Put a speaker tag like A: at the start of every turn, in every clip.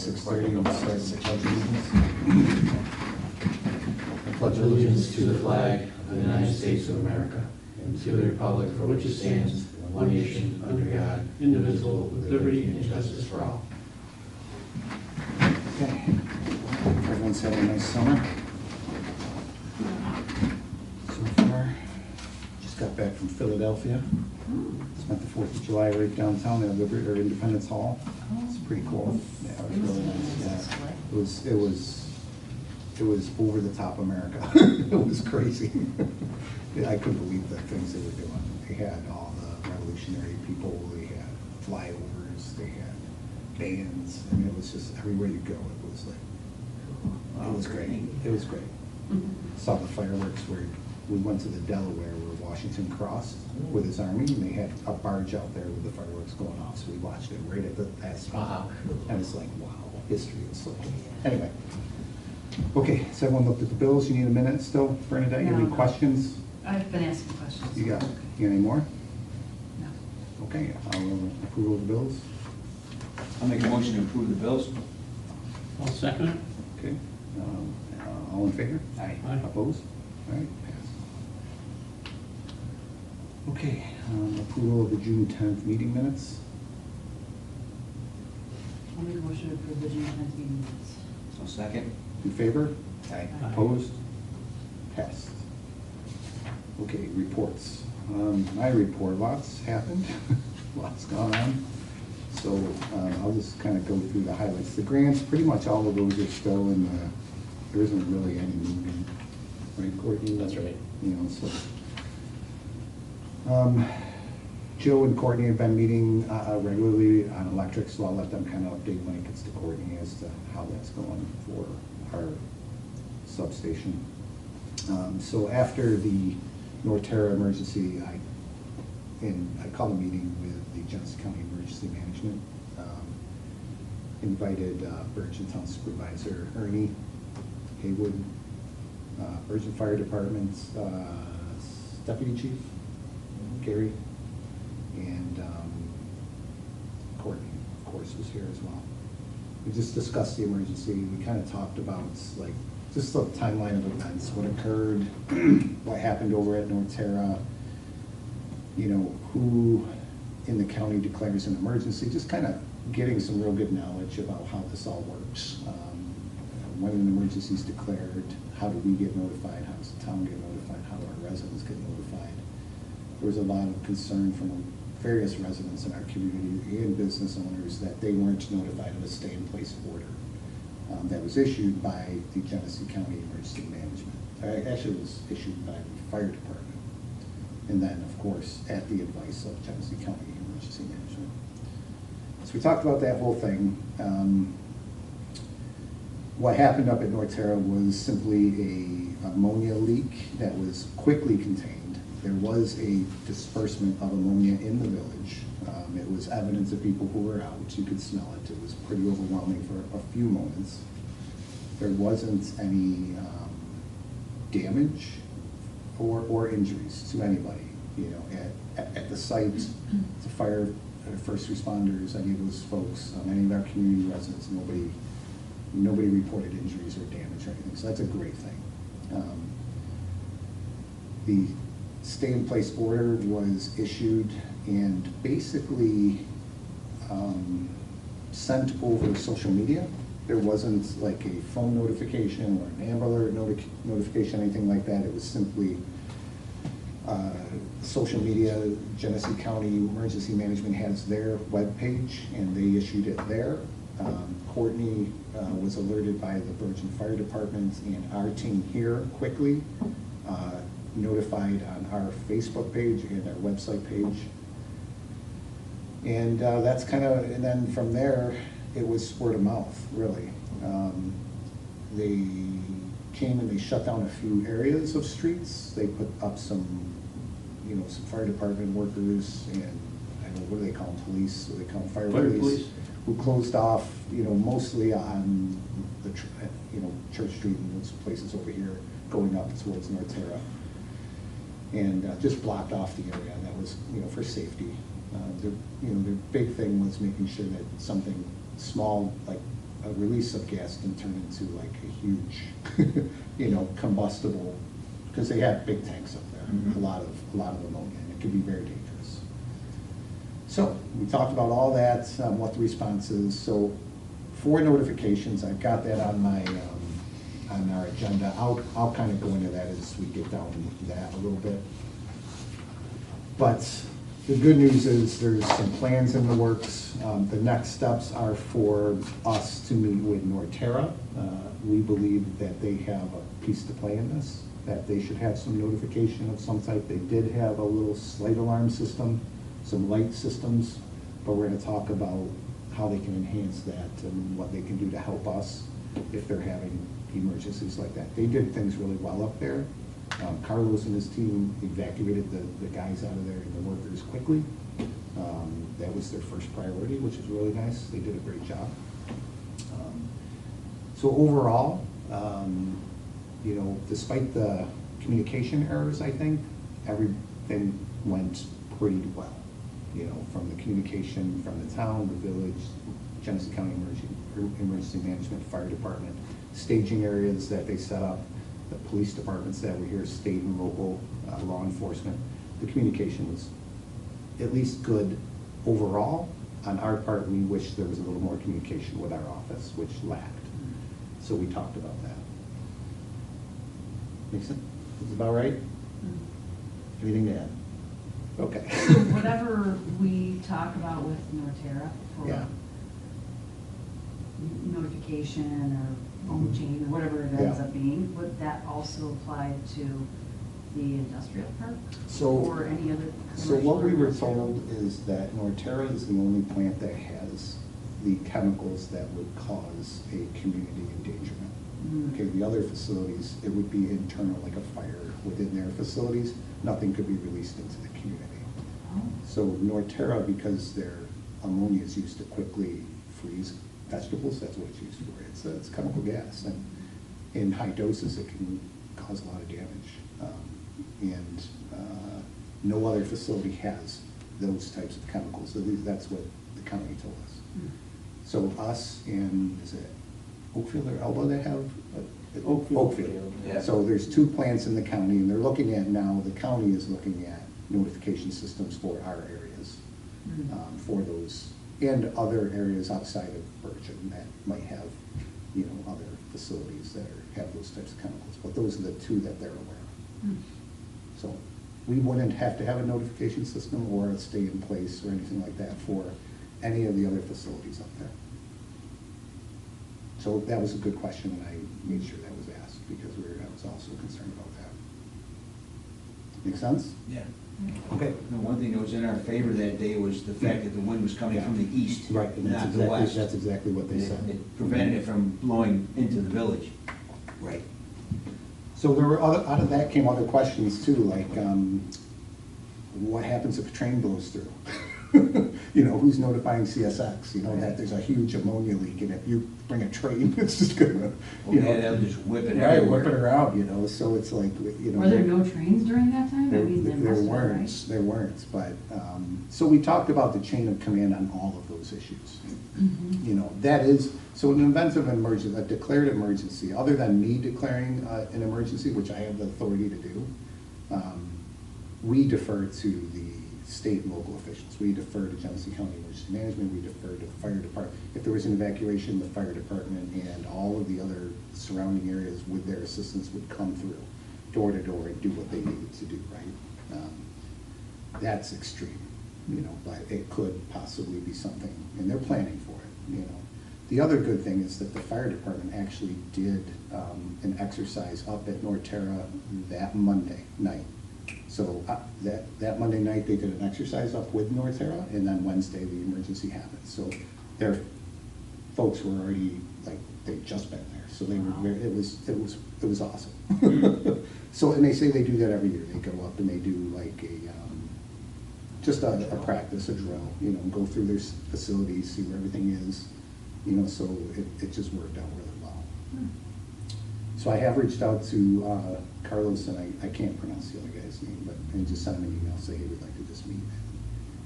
A: 6:30, we'll start the pledge allegiance. I pledge allegiance to the flag of the United States of America and to the republic for which it stands, one nation, under God, indivisible, with liberty and justice for all. Okay. Everyone's having a nice summer. So far, just got back from Philadelphia. Spent the 4th of July right downtown at Independence Hall. It's pretty cool. Yeah, it was really nice. Yeah. It was over the top America. It was crazy. I couldn't believe the things they were doing. They had all the revolutionary people. They had flyovers. They had bands. I mean, it was just everywhere you go. It was like, it was great. It was great. Saw the fireworks where we went to the Delaware where Washington crossed with his army, and they had a barge out there with the fireworks going off. So we watched it right at that spot. And it's like, wow, history is like. Anyway. Okay, so everyone looked at the bills. You need a minute still, Bernadette? You have any questions?
B: I've been asking questions.
A: You got any more?
B: No.
A: Okay, I'll approve of the bills.
C: I'll make a motion to approve the bills.
D: I'll second it.
A: Okay, all in favor?
C: Aye.
A: Opposed? All right, pass. Okay, approval of the June 10th meeting minutes.
B: I'll make a motion to approve the June 10th meeting minutes.
C: I'll second.
A: In favor?
C: Aye.
A: Opposed? Passed. Okay, reports. My report, lots happened, lots gone on. So I'll just kind of go through the highlights. The grants, pretty much all of those are still in the, there isn't really any movement, right, Courtney?
D: That's right.
A: You know, so. Joe and Courtney have been meeting regularly on electric, so I'll let them kind of update when it gets to Courtney as to how that's going for our substation. So after the Norterra emergency, I called a meeting with the Genesee County Emergency Management, invited Bergen Town Supervisor Ernie Haywood, Bergen Fire Department's Deputy Chief Gary, and Courtney, of course, was here as well. We just discussed the emergency. We kind of talked about like just the timeline of events, what occurred, what happened over at Norterra, you know, who in the county declares an emergency, just kind of getting some real good knowledge about how this all works. When an emergency is declared, how do we get notified? How does the town get notified? How do our residents get notified? There was a lot of concern from various residents in our community and business owners that they weren't notified of a stay-in-place order that was issued by the Genesee County Emergency Management. Actually, it was issued by the fire department, and then, of course, at the advice of Genesee County Emergency Management. So we talked about that whole thing. What happened up at Norterra was simply a ammonia leak that was quickly contained. There was a disbursement of ammonia in the village. It was evidence of people who were out. You could smell it. It was pretty overwhelming for a few moments. There wasn't any damage or injuries to anybody. You know, at the site, the fire, first responders, any of those folks, any of our community residents, nobody reported injuries or damage or anything. So that's a great thing. The stay-in-place order was issued and basically sent over social media. There wasn't like a phone notification or an Amber Alert notification, anything like that. It was simply social media. Genesee County Emergency Management has their webpage, and they issued it there. Courtney was alerted by the Bergen Fire Department, and our team here quickly notified on our Facebook page and our website page. And that's kind of, and then from there, it was word of mouth, really. They came and they shut down a few areas of streets. They put up some, you know, some fire department workers, and I don't know, what do they call them, police? What do they call them, fire police, who closed off, you know, mostly on the, you know, Church Street and those places over here, going up towards Norterra, and just blocked off the area. And that was, you know, for safety. Their big thing was making sure that something small, like a release of gas can turn into like a huge, you know, combustible, because they have big tanks up there,
C: Mhm.
A: a lot of ammonia, and it can be very dangerous. So we talked about all that, what the response is. So 4 notifications, I've got that on my, on our agenda. I'll kind of go into that as we get down to that a little bit. But the good news is there's some plans in the works. The next steps are for us to meet with Norterra. We believe that they have a piece to play in this, that they should have some notification of some type. They did have a little slight alarm system, some light systems, but we're gonna talk about how they can enhance that and what they can do to help us if they're having emergencies like that. They did things really well up there. Carlos and his team evacuated the guys out of there and the workers quickly. That was their first priority, which is really nice. They did a great job. So overall, you know, despite the communication errors, I think, everything went pretty well. You know, from the communication from the town, the village, Genesee County Emergency Management, Fire Department, staging areas that they set up, the police departments that were here, state and local law enforcement. The communication was at least good overall. On our part, we wish there was a little more communication with our office, which lacked. So we talked about that. Make sense? Is about right? Anything to add? Okay.
B: So whatever we talk about with Norterra for
A: Yeah.
B: notification or phone chain, or whatever it ends
A: Yeah.
B: up being, would that also apply to the industrial park?
A: So-
B: Or any other
A: So what we
B: commercial or
A: were
B: industrial?
A: told is that Norterra is the only plant that has the chemicals that would cause a community endangerment.
B: Mm.
A: Okay, the other facilities, it would be internal, like a fire within their facilities. Nothing could be released into the community.
B: Oh.
A: So Norterra, because their ammonia is used to quickly freeze vegetables, that's what it's used for. It's chemical gas, and in high doses, it can cause a lot of damage. And no other facility has those types of chemicals. So that's what the county told us.
B: Mm.
A: So us and, is it Oakfield or Elba that have? Oakfield.
C: Yeah.
A: So there's 2 plants in the county, and they're looking at now, the county is looking at notification systems for our areas,
B: Mm.
A: for those, and other areas outside of Bergen that might have, you know, other facilities that have those types of chemicals. But those are the 2 that they're aware of.
B: Mm.
A: So we wouldn't have to have a notification system or a stay in place or anything like that for any of the other facilities up there. So that was a good question, and I made sure that was asked because I was also concerned about that. Make sense?
C: Yeah.
A: Okay.
C: The one thing that was in our favor that day was the fact that the wind was coming from the east,
A: Right, and
C: not the west.
A: that's exactly what they
C: It-
A: said.
C: It prevented it from blowing into the village.
A: Right. So there were other, out of that came other questions too, like, what happens if a train blows through? You know, who's notifying CSX? You know, that there's a huge ammonia leak, and if you bring a train, it's just gonna,
C: Well,
A: you
C: yeah,
A: know.
C: they'll just whip it
A: Right,
C: everywhere.
A: whip it around, you know, so it's like, you know.
B: Were there no trains during that time? I mean, there must have been, right?
A: There weren't, but, so we talked about the chain of command on all of those issues.
B: Mhm.
A: You know, that is, so in an event of an emergency, a declared emergency, other than me declaring an emergency, which I have the authority to do, we defer to the state and local officials. We defer to Genesee County Emergency Management, we defer to the fire department. If there was an evacuation, the fire department and all of the other surrounding areas with their assistance would come through, door to door, and do what they needed to do, right? That's extreme, you know, but it could possibly be something, and they're planning for it, you know. The other good thing is that the fire department actually did an exercise up at Norterra that Monday night. So that Monday night, they did an exercise up with Norterra, and then Wednesday, the emergency happened. So their folks were already, like, they'd just been there, so they were, it was awesome. So, and they say they do that every year. They go up and they do like just a practice, a drill, you know, go through their facilities, see where everything is, you know, so it just worked out really well.
B: Hmm.
A: So I have reached out to Carlos, and I can't pronounce the other guy's name, but, and just sent him an email, say, hey, we'd like to just meet.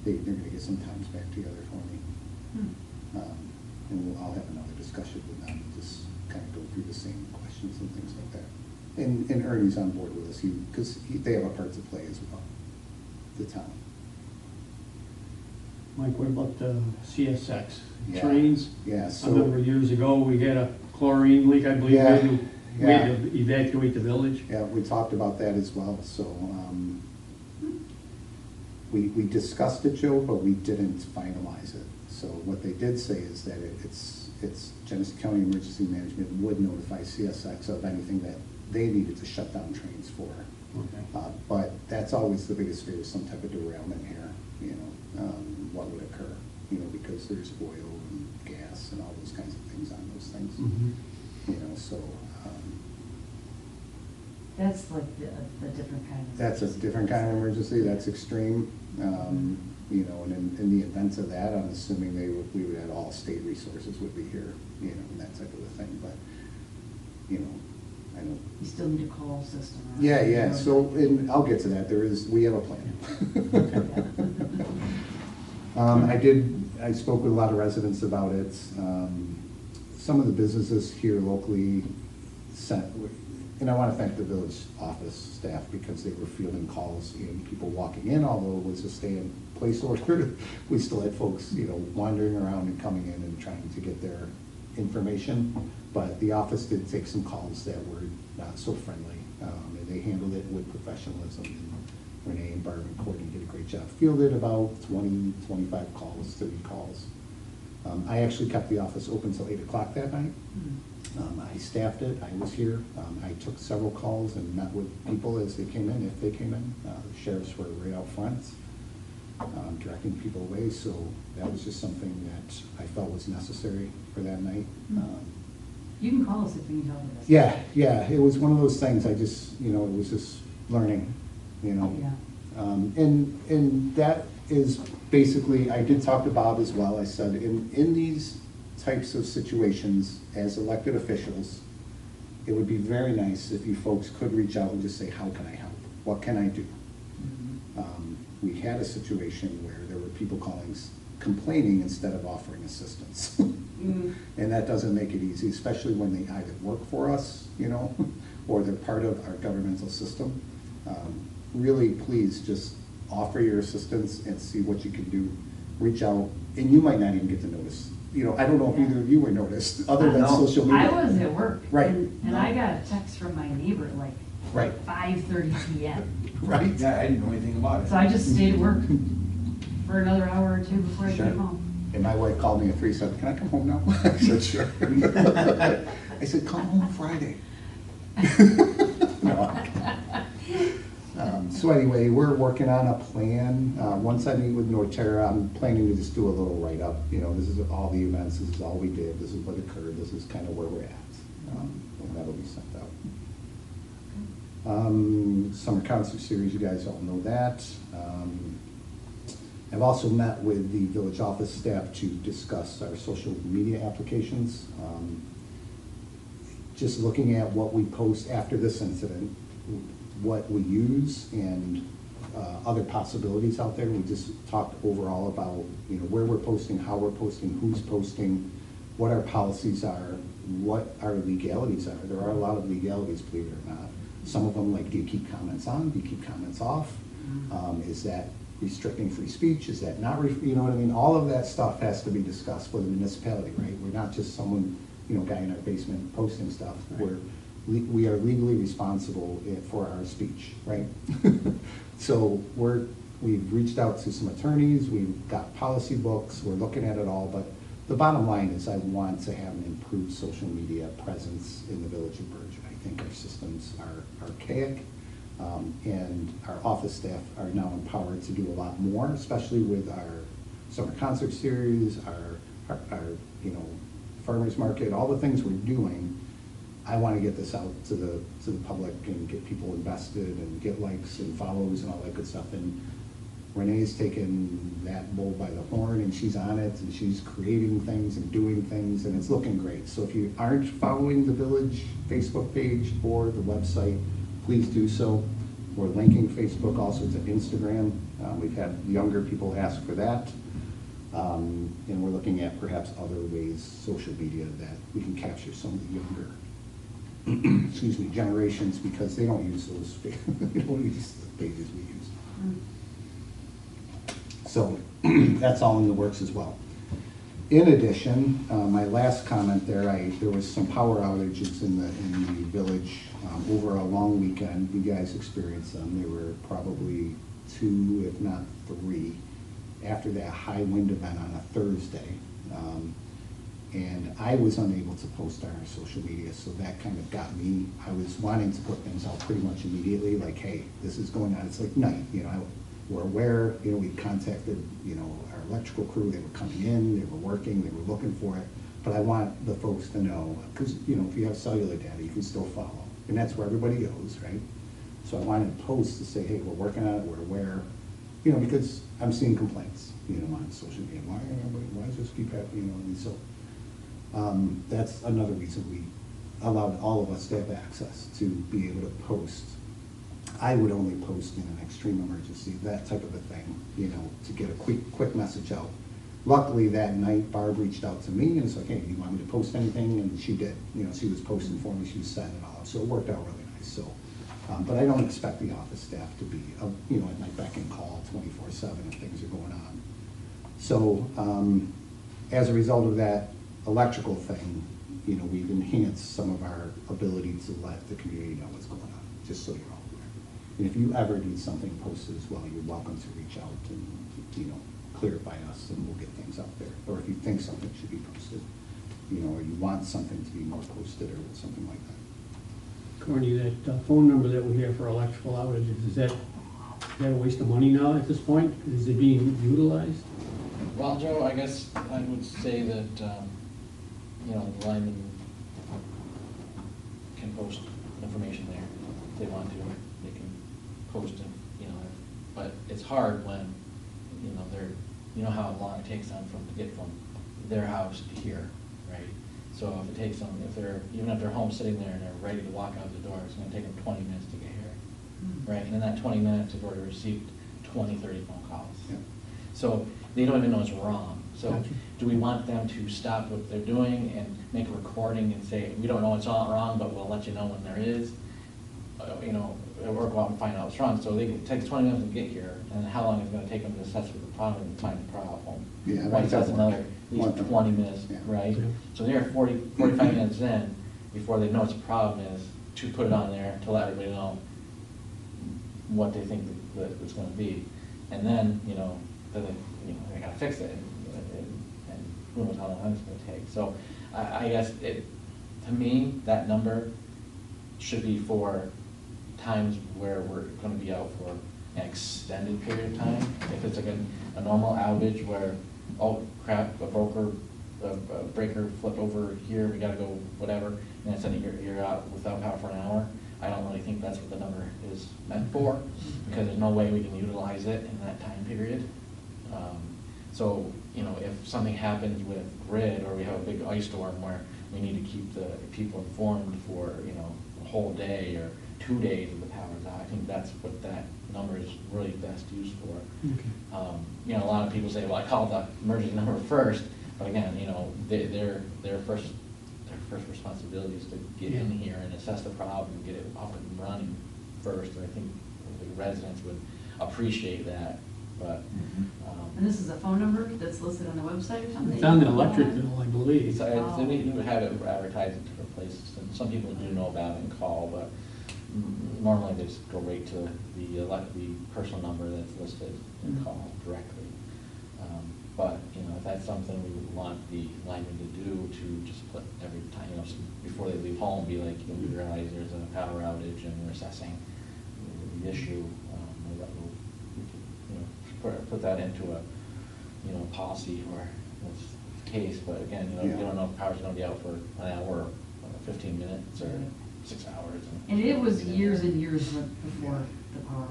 A: They're gonna get some times back together for me.
B: Hmm.
A: and I'll have another discussion with them, just kind of go through the same questions and things like that. And Ernie's on board with us, because they have a part to play as well, the town.
D: Mike, what about the CSX
A: Yeah.
D: trains?
A: Yeah,
D: A
A: so.
D: number of years ago, we had a chlorine leak, I believe, we
A: Yeah,
D: had to evacuate the village.
A: Yeah, we talked about that as well, so, we discussed it, Joe, but we didn't finalize it. So what they did say is that it's Genesee County Emergency Management would notify CSX of anything that they needed to shut down trains for.
D: Okay.
A: But that's always the biggest fear, is some type of derailment here, what would occur, because there's oil and gas and all those kinds of things on those things.
D: Mhm.
A: So,
B: That's like the different kind of.
A: that's a different kind of emergency, that's extreme. And in the event of that, I'm assuming we would have all state resources would be here, and that type of a thing, but, I know.
B: You still need a call system. right?
A: Yeah, so, and I'll get to that, we have a plan. I spoke with a lot of residents about it. Some of the businesses here locally sent, and I want to thank the village office staff, because they were fielding calls and people walking in, although it was a stay-in-place order. We still had folks, wandering around and coming in and trying to get their information. But the office did take some calls that were not so friendly, and they handled it with professionalism. And Renee and Barb and Courtney did a great job. Fielded about 20, 25 calls, 30 calls. I actually kept the office open till 8 o'clock that night. I staffed it, I was here. I took several calls and met with people as they came in, if they came in. The sheriffs were right out front, directing people away, so that was just something that I felt was necessary for that night.
B: You can call us if you need help with this.
A: Yeah, it was one of those things, it was just learning,
B: Yeah.
A: And that is basically, I did talk to Bob as well. I said, in these types of situations, as elected officials, it would be very nice if you folks could reach out and just say, how can I help? What can I do? We had a situation where there were people complaining instead of offering assistance. And that doesn't make it easy, especially when they either work for us, or they're part of our governmental system. Really, please just offer your assistance and see what you can do. Reach out, and you might not even get to notice. I don't know if either of you were noticed, other than
C: No.
A: social media.
B: I was at work.
A: Right.
B: And I got a text from my neighbor at
A: Right.
B: 5:30 PM.
A: Right?
C: Yeah, I didn't know anything about it.
B: So I just stayed at work for another hour or two before I
A: Sure.
B: came home.
A: And my wife called me at 3, said, can I come home now? I said, sure. I said, come home Friday. No. So anyway, we're working on a plan. Once I meet with Norterra, I'm planning to just do a little write-up. This is all the events, this is all we did, this is what occurred, this is kind of where we're at. And that'll be sent out. Summer concert series, you guys all know that. I've also met with the village office staff to discuss our social media applications. Just looking at what we post after this incident, what we use, and other possibilities out there. We just talked overall about where we're posting, how we're posting, who's posting, what our policies are, what our legalities are. There are a lot of legalities, believe it or not. Some of them, like, do you keep comments on, do you keep comments off? Is that restricting free speech? Is that not, you know what I mean? All of that stuff has to be discussed for the municipality, right? We're not just someone, guy in our basement posting stuff.
D: Right.
A: We are legally responsible for our speech, right? So we've reached out to some attorneys, we've got policy books, we're looking at it all, but the bottom line is I want to have an improved social media presence in the village of Bergen. I think our systems are archaic, and our office staff are now empowered to do a lot more, especially with our summer concert series, our farmers market, all the things we're doing. I want to get this out to the public and get people invested and get likes and follows and all that good stuff. And Renee's taken that bull by the horn, and she's on it, and she's creating things and doing things, and it's looking great. So if you aren't following the village Facebook page or the website, please do so. We're linking Facebook also to Instagram. We've had younger people ask for that. And we're looking at perhaps other ways, social media, that we can capture some of the younger, excuse me, generations, because they don't use those, they don't use the pages we use. So that's all in the works as well. In addition, my last comment there, there was some power outages in the village over a long weekend. You guys experienced them. There were probably 2, if not 3, after that high wind event on a Thursday. And I was unable to post on our social media, so that kind of got me. I was wanting to put things out pretty much immediately, like, hey, this is going on. It's like night, we're aware, we contacted, our electrical crew. They were coming in, they were working, they were looking for it. But I want the folks to know, because, if you have cellular data, you can still follow. And that's where everybody goes, right? So I wanted to post to say, hey, we're working on it, we're aware, because I'm seeing complaints, on social media. Why does this keep happening? And so that's another reason we allowed all of us to have access to be able to post. I would only post in an extreme emergency, that type of a thing, to get a quick message out. Luckily, that night, Barb reached out to me and was like, hey, do you want me to post anything? And she did. She was posting for me, she was setting it all up, so it worked out really nice. So, but I don't expect the office staff to be, at my beck and call 24/7 if things are going on. So, as a result of that electrical thing, we've enhanced some of our ability to let the community know what's going on, just so you're all aware. And if you ever need something posted as well, you're welcome to reach out and, clarify us, and we'll get things out there. Or if you think something should be posted, or you want something to be more posted or something like that.
D: Courtney, that phone number that we have for electrical outages, is that a waste of money now at this point? Is it being utilized?
E: Well, Joe, I guess I would say that, the linemen can post information there if they want to. They can post it, but it's hard when, they're, how long it takes them to get from their house to here, right? So if it takes them, even if they're home sitting there and they're ready to walk out the door, it's gonna take them 20 minutes to get here, right? And in that 20 minutes, they've already received 20, 30 phone calls.
A: Yeah.
E: So they don't even know it's wrong. So
D: Gotcha.
E: do we want them to stop what they're doing and make a recording and say, we don't know it's all wrong, but we'll let you know when there is? Or go out and find out what's wrong. So it takes 20 minutes to get here, and how long is it gonna take them to assess the problem and find the problem?
A: Yeah,
E: Right, so that's another, at least 20 minutes,
A: Yeah.
E: right?
D: Yeah.
E: So they're 45 minutes in, before they know what the problem is, to put it on there, to let everybody know what they think that it's gonna be. And then, they gotta fix it, and who knows how long it's gonna take. So I guess to me, that number should be for times where we're gonna be out for an extended period of time. If it's like a normal outage where, oh crap, a breaker flipped over here, we gotta go whatever, and it's you're out without power for an hour, I don't really think that's what the number is meant for, because there's no way we can utilize it in that time period. So, if something happens with grid, or we have a big ice storm where we need to keep the people informed for, a whole day or 2 days of the power's out, I think that's what that number is really best used for.
D: Okay.
E: A lot of people say, well, I called the emergency number first, but again, their first responsibility is to get in here and assess the problem, and get it up and running first, and I think the residents would appreciate that, but.
B: And this is a phone number that's listed on the website or something?
D: It's on the electric bill, I believe.
E: They need to have it advertised in different places, and some people do know about it and call, but normally they just go right to the personal number that's listed and call directly. But, if that's something we would want the linemen to do, to just put every time, before they leave home, be like, we realize there's a power outage and we're assessing the issue, put that into a, policy or this case, but again, you don't know if power's gonna be out for an hour, 15 minutes, or 6 hours.
B: And it was years and years before the power,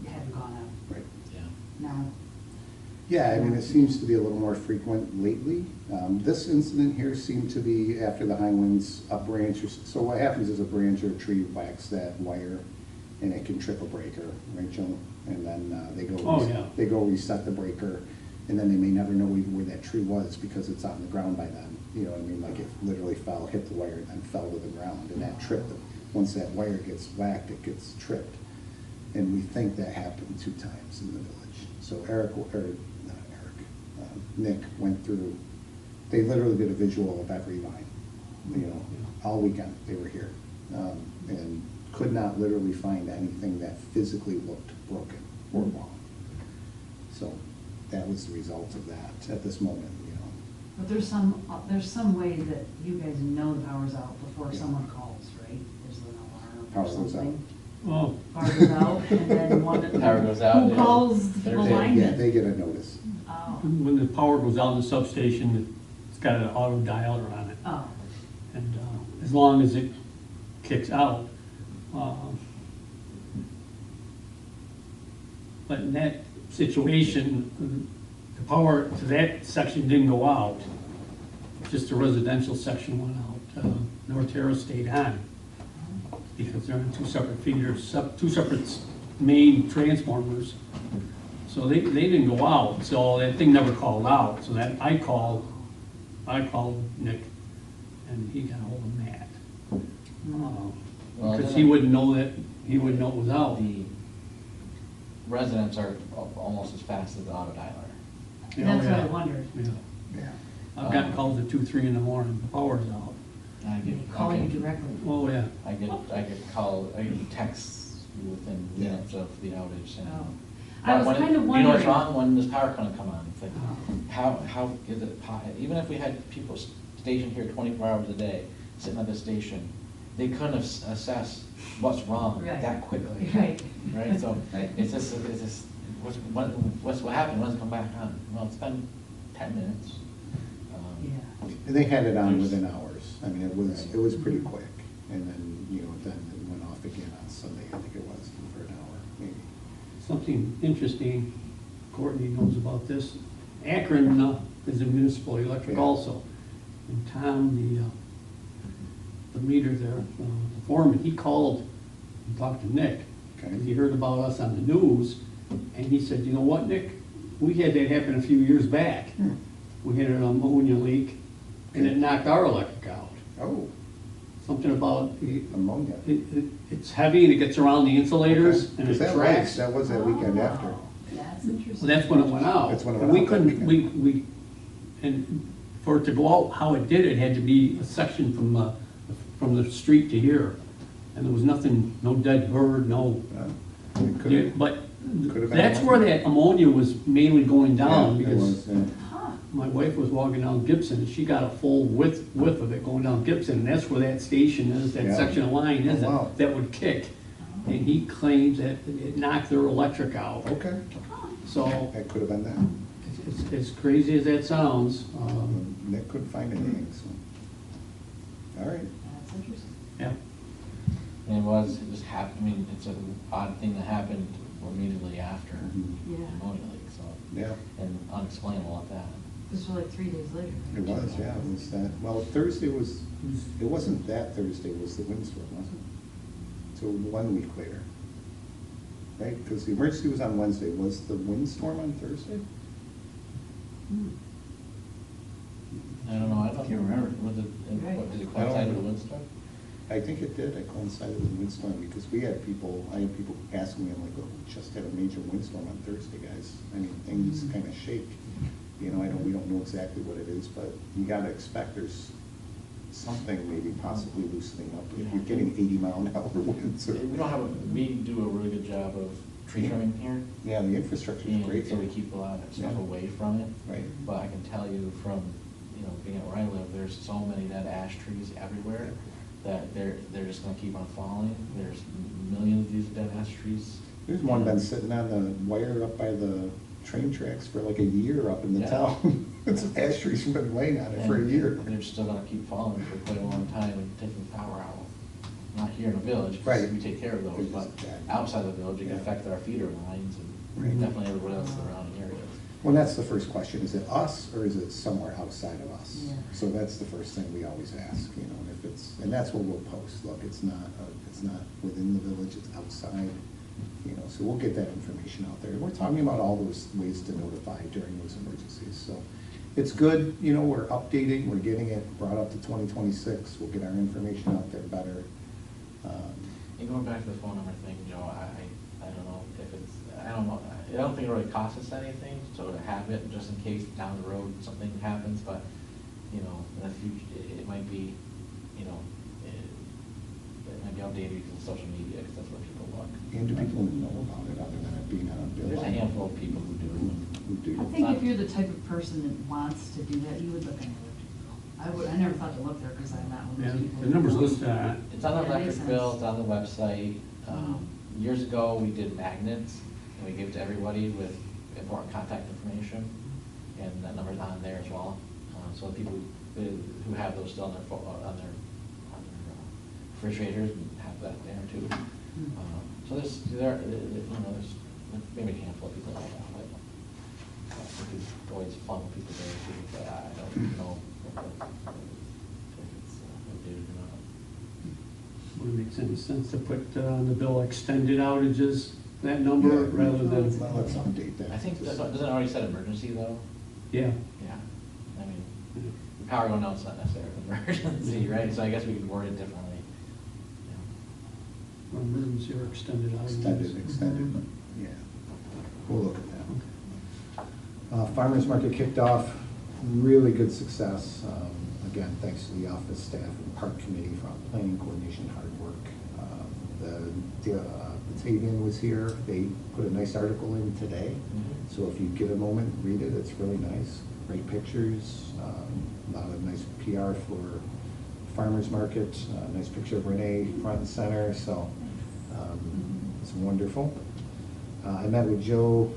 B: hadn't gone out.
A: Right.
E: Yeah.
B: Now.
A: Yeah, I mean, it seems to be a little more frequent lately. This incident here seemed to be after the high winds, a branch, so what happens is a branch or a tree whacks that wire, and it can trip a breaker, right, Joe? And then they go
D: Oh, yeah.
A: they go reset the breaker, And then they may never know even where that tree was because it's on the ground by then. You know what I mean? Like it literally fell, hit the wire, and then fell to the ground. And that tripped them. Once that wire gets whacked, it gets tripped. And we think that happened 2 times in the village. So Nick went through, they literally did a visual of every line, you know, all weekend they were here. And could not literally find anything that physically looked broken or wrong. So that was the result of that at this moment, you know.
B: But there's some way that you guys know the power's out before
A: Yeah.
B: someone calls, right? There's an alarm
A: Power
B: or
A: goes out.
B: something.
D: Oh,
B: Power goes out, and then one.
E: Power goes out,
B: Who
E: yeah.
B: calls the
E: There's a-
B: lineman?
A: Yeah, they get a notice.
B: Oh,
D: when the power goes out in the substation, it's got an auto dialer on it.
B: oh,
D: And as long as it kicks out. But in that situation, the power to that section didn't go out. Just the residential section went out. North Terrace stayed on because they're on 2 separate feeders, 2 separate main transformers. So they didn't go out, so that thing never called out. So that I called Nick, and he got ahold of Matt.
E: Well,
D: Because he wouldn't know that, he wouldn't know it was out.
E: The residents are almost as fast as the auto dialer.
D: Yeah,
B: that's what I
D: yeah.
B: wondered.
D: Yeah.
A: Yeah.
D: I've gotten calls at 2, 3 in the morning, the power's out.
E: I
B: They
E: get,
B: call
E: I
B: you
E: get,
B: directly.
D: Oh, yeah.
E: I get texts within minutes of the outage. And
B: Oh. I was
E: when
B: kind of
E: you know what's
B: wondering.
E: wrong? When this power couldn't come on. It's like, how is it, even if we had people stationed here 24 hours a day, sitting at the station, they couldn't have assessed what's wrong
B: Right.
E: that quickly.
B: Right.
E: Right, so
B: Right.
E: it's just, what happened, when's it come back on? Well, it's been 10 minutes.
B: Yeah.
A: And they had it on within hours. I mean, it was pretty quick. And then, you know, then it went off again on Sunday, I think it was, for an hour, maybe.
D: Something interesting, Courtney knows about this. Akron is a municipal electric
A: Yeah.
D: also. And Tom, the meter there, the foreman, he called and talked to Nick.
A: Okay.
D: He heard about us on the news, and he said, you know what, Nick? We had that happen a few years back. We had an ammonia leak, and it knocked our electric out.
A: Oh,
D: Something about,
A: ammonia.
D: it's heavy and it gets around the insulators and it
A: Because
D: tracks.
A: that was that weekend after.
B: Oh, that's interesting.
D: Well, that's when it went out.
A: That's when it
D: And
A: went
D: we
A: out, that
D: couldn't,
A: weekend.
D: and for it to go out, how it did, it had to be a section from the street to here. And there was nothing, no dead bird, no,
A: It could have.
D: but
A: Could've been
D: that's where
A: ammonia.
D: that ammonia was mainly going down
A: Yeah, it
D: because
A: was, yeah.
B: Huh.
D: my wife was walking down Gibson and she got a full width of it going down Gibson. And that's where that station is, that
A: Yeah.
D: section of line is
A: Oh, wow.
D: that would kick. And he claims that it knocked their electric out.
A: Okay,
D: So
A: that could have been that.
D: it's as crazy as that sounds.
A: Nick couldn't find anything, so. All right.
B: That's interesting.
D: Yeah.
E: And it just happened, I mean, it's an odd thing that happened immediately after
A: Mhm.
E: the
B: Yeah.
E: ammonia leak, so,
A: Yeah,
E: and unexplainable at that.
B: This was like 3 days later.
A: it was, yeah, it was that. Well, Thursday was, it wasn't that Thursday, it was the windstorm, wasn't it? So 1 week later. Right, because the emergency was on Wednesday. Was the windstorm on Thursday?
B: Hmm.
E: I don't know, I don't remember, was it,
B: Right.
E: what, did it
A: I don't
E: coincide with
A: know.
E: the windstorm?
A: I think it did. It coincided with the windstorm because I had people asking me, I'm like, oh, we just had a major windstorm on Thursday, guys. I mean, things
B: Mm-hmm.
A: kind of shake. You know, we don't know exactly what it is, but you gotta expect there's something maybe possibly loosening up if you're getting 80-mile-an-hour winds.
E: We don't have, we do a really good job of tree trimming here.
A: Yeah, the infrastructure is
E: And
A: great.
E: so we keep a lot of stuff
A: Yeah.
E: away from it.
A: Right.
E: But I can tell you from, being at where I live, there's so many dead ash trees everywhere that they're just gonna keep on falling. There's millions of these dead ash trees.
A: There's one been sitting on the wire up by the train tracks for like a year up in the
E: Yeah.
A: town. It's ash trees been laying on it for a
E: And
A: year.
E: They're still gonna keep falling for quite a long time and taking power out. Not here in the village, 'cause
A: Right.
E: we take care of those,
A: It's
E: but
A: bad.
E: outside the village, it can
A: Yeah.
E: affect our feeder lines
A: Right.
E: and definitely everybody else around the area.
A: Well, that's the first question. Is it us or is it somewhere outside of us?
B: Yeah.
A: So that's the first thing we always ask, you know, and if it's, and that's what we'll post. Look, it's not within the village, it's outside. You know, so we'll get that information out there. We're talking about all those ways to notify during those emergencies, so it's good, you know, we're updating, we're getting it brought up to 2026, we'll get our information out there better.
E: And going back to the phone number thing, Joe, I don't know if it's, I don't think it really costs us anything, so to have it, just in case down the road something happens, but, you know, in the future, it might be, you know, it might be outdated because of social media, because that's what people look.
A: And do people know about it other than it being on a bill?
E: There's a handful of people who do.
A: Who do.
B: I think if you're the type of person that wants to do that, you would look anywhere. I never thought to look there because I'm not one of
D: Yeah,
B: those people.
D: the number's listed on it.
E: It's on the
B: Yeah, it makes
E: electric bill,
B: sense.
E: it's on the website. Years ago, we did magnets, and we gave to everybody with important contact information, and that number's on there as well. So the people who have those still on their refrigerators have that there too. So there's maybe a handful of people like that, but we could always funnel people there too, but I don't know if it's updated or not.
D: Would it make any sense to put on the bill extended outages, that number,
A: Yeah.
D: rather than,
A: Well, let's update that.
E: I think, doesn't it already say emergency though?
D: yeah.
E: Yeah, I mean, the power going out is not necessarily an emergency, right? So I guess we could word it differently.
D: Or emergency or extended outages.
A: Extended, yeah. We'll look at that. Farmers Market kicked off, really good success. Again, thanks to the office staff and park committee for all the planning, coordination, hard work. The Batavian was here. They put a nice article in today. So if you get a moment, read it. It's really nice. Great pictures, a lot of nice PR for Farmers Market. Nice picture of Renee front and center, so it's wonderful. I met with Joe,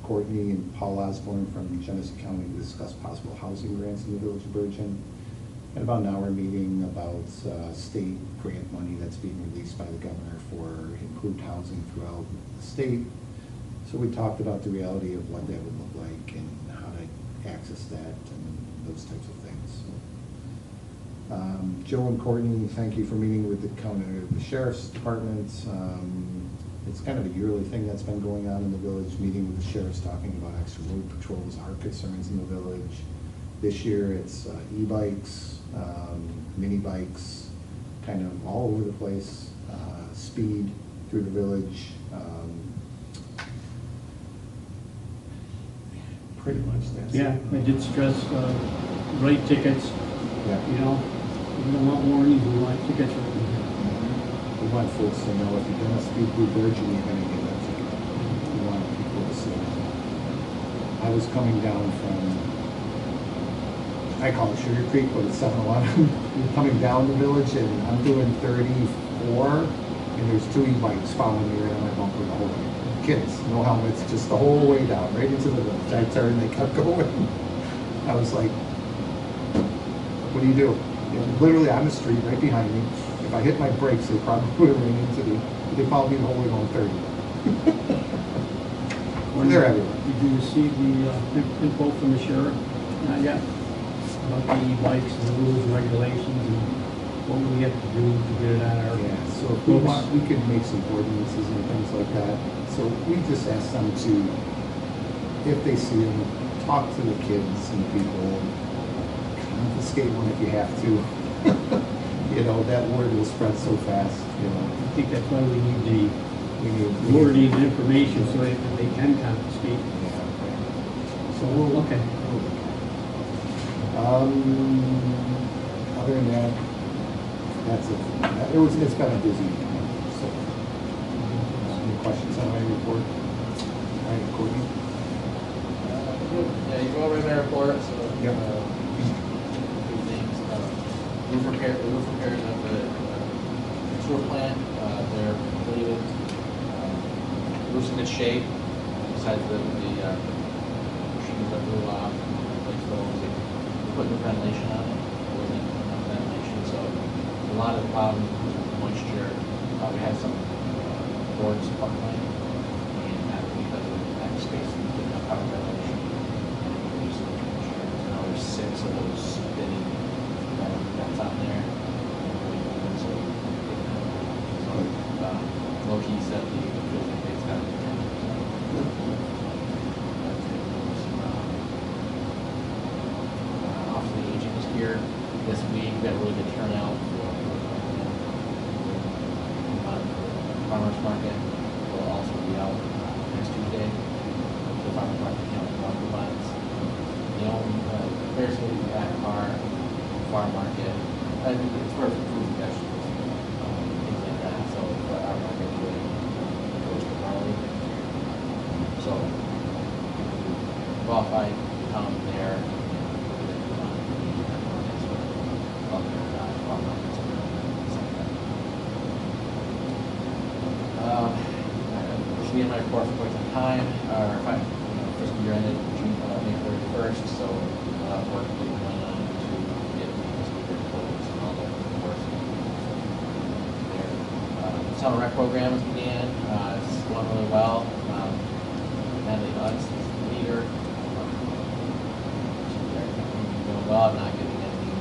A: Courtney, and Paul Osborne from Genesee County to discuss possible housing grants in the village of Bergen. Had about an hour meeting about state grant money that's being released by the governor for improved housing throughout the state. So we talked about the reality of what that would look like and how to access that and those types of things. Joe and Courtney, thank you for meeting with the sheriff's department. It's kind of a yearly thing that's been going on in the village, meeting with the sheriffs, talking about extra road patrols, our concerns in the village. This year it's e-bikes, mini bikes, kind of all over the place, speed through the village. Pretty much that's it.
D: Yeah, I did stress, write tickets,
A: Yeah.
D: you know, we don't want warnings, we want tickets written.
A: We want folks to know if you're gonna speak with Bergen, you're gonna get a ticket. We want people to see it. I was coming down from, I call it Sugar Creek, but it's 7-Eleven. Coming down the village and I'm doing 34 and there's 2 e-bikes following me right on my bumper the whole way. Kids, no helmets, just the whole way down, right into the village. I turned, they kept going. I was like, what do you do? You know, literally on the street right behind me. If I hit my brakes, they probably would have ran into me. They followed me the whole way going 30. They're everywhere.
D: Did you receive the info from the sheriff? Not yet. About the e-bikes and the rules and regulations and what we have to do to get it on our.
A: Yeah, so if we want, we could make some ordinances and things like that. So we just ask them to, if they see them, talk to the kids and people, confiscate one if you have to. You know, that word will spread so fast, you know.
D: I think that's why we need the
A: We need
D: wording and information so that they can confiscate.
A: Yeah.
D: So we'll look at it.
A: Other than that, that's it. It's been a busy week, so. Any questions on my report? All right, Courtney?
E: Yeah, you go over my report, so.
A: Yep.
E: Few things, roof repairs of the sewer plant, they're completed. Roof's in good shape, besides the machines that blew off, like those, they put new ventilation on it, there wasn't enough ventilation, so a lot of the problem was with moisture. We had some boards buckling, and that because of that space, we didn't have proper ventilation. And we just so now there's 6 of those spinning vents on there. So Loki said the we got a really good turnout for farmers market. Will also be out next Tuesday. The farmers market, coupons. Basically at our farm market, it's for fruits and vegetables, things like that. So for our market really goes to barley. So qualify, come there. This will be in my report for quite some time. Our fiscal year ended May 31st, so work being done on to get the fiscal year closed and all the work there. Summer rec programs began. It's going really well. Natalie Hutz is the leader. Everything's going well. I'm not getting anything.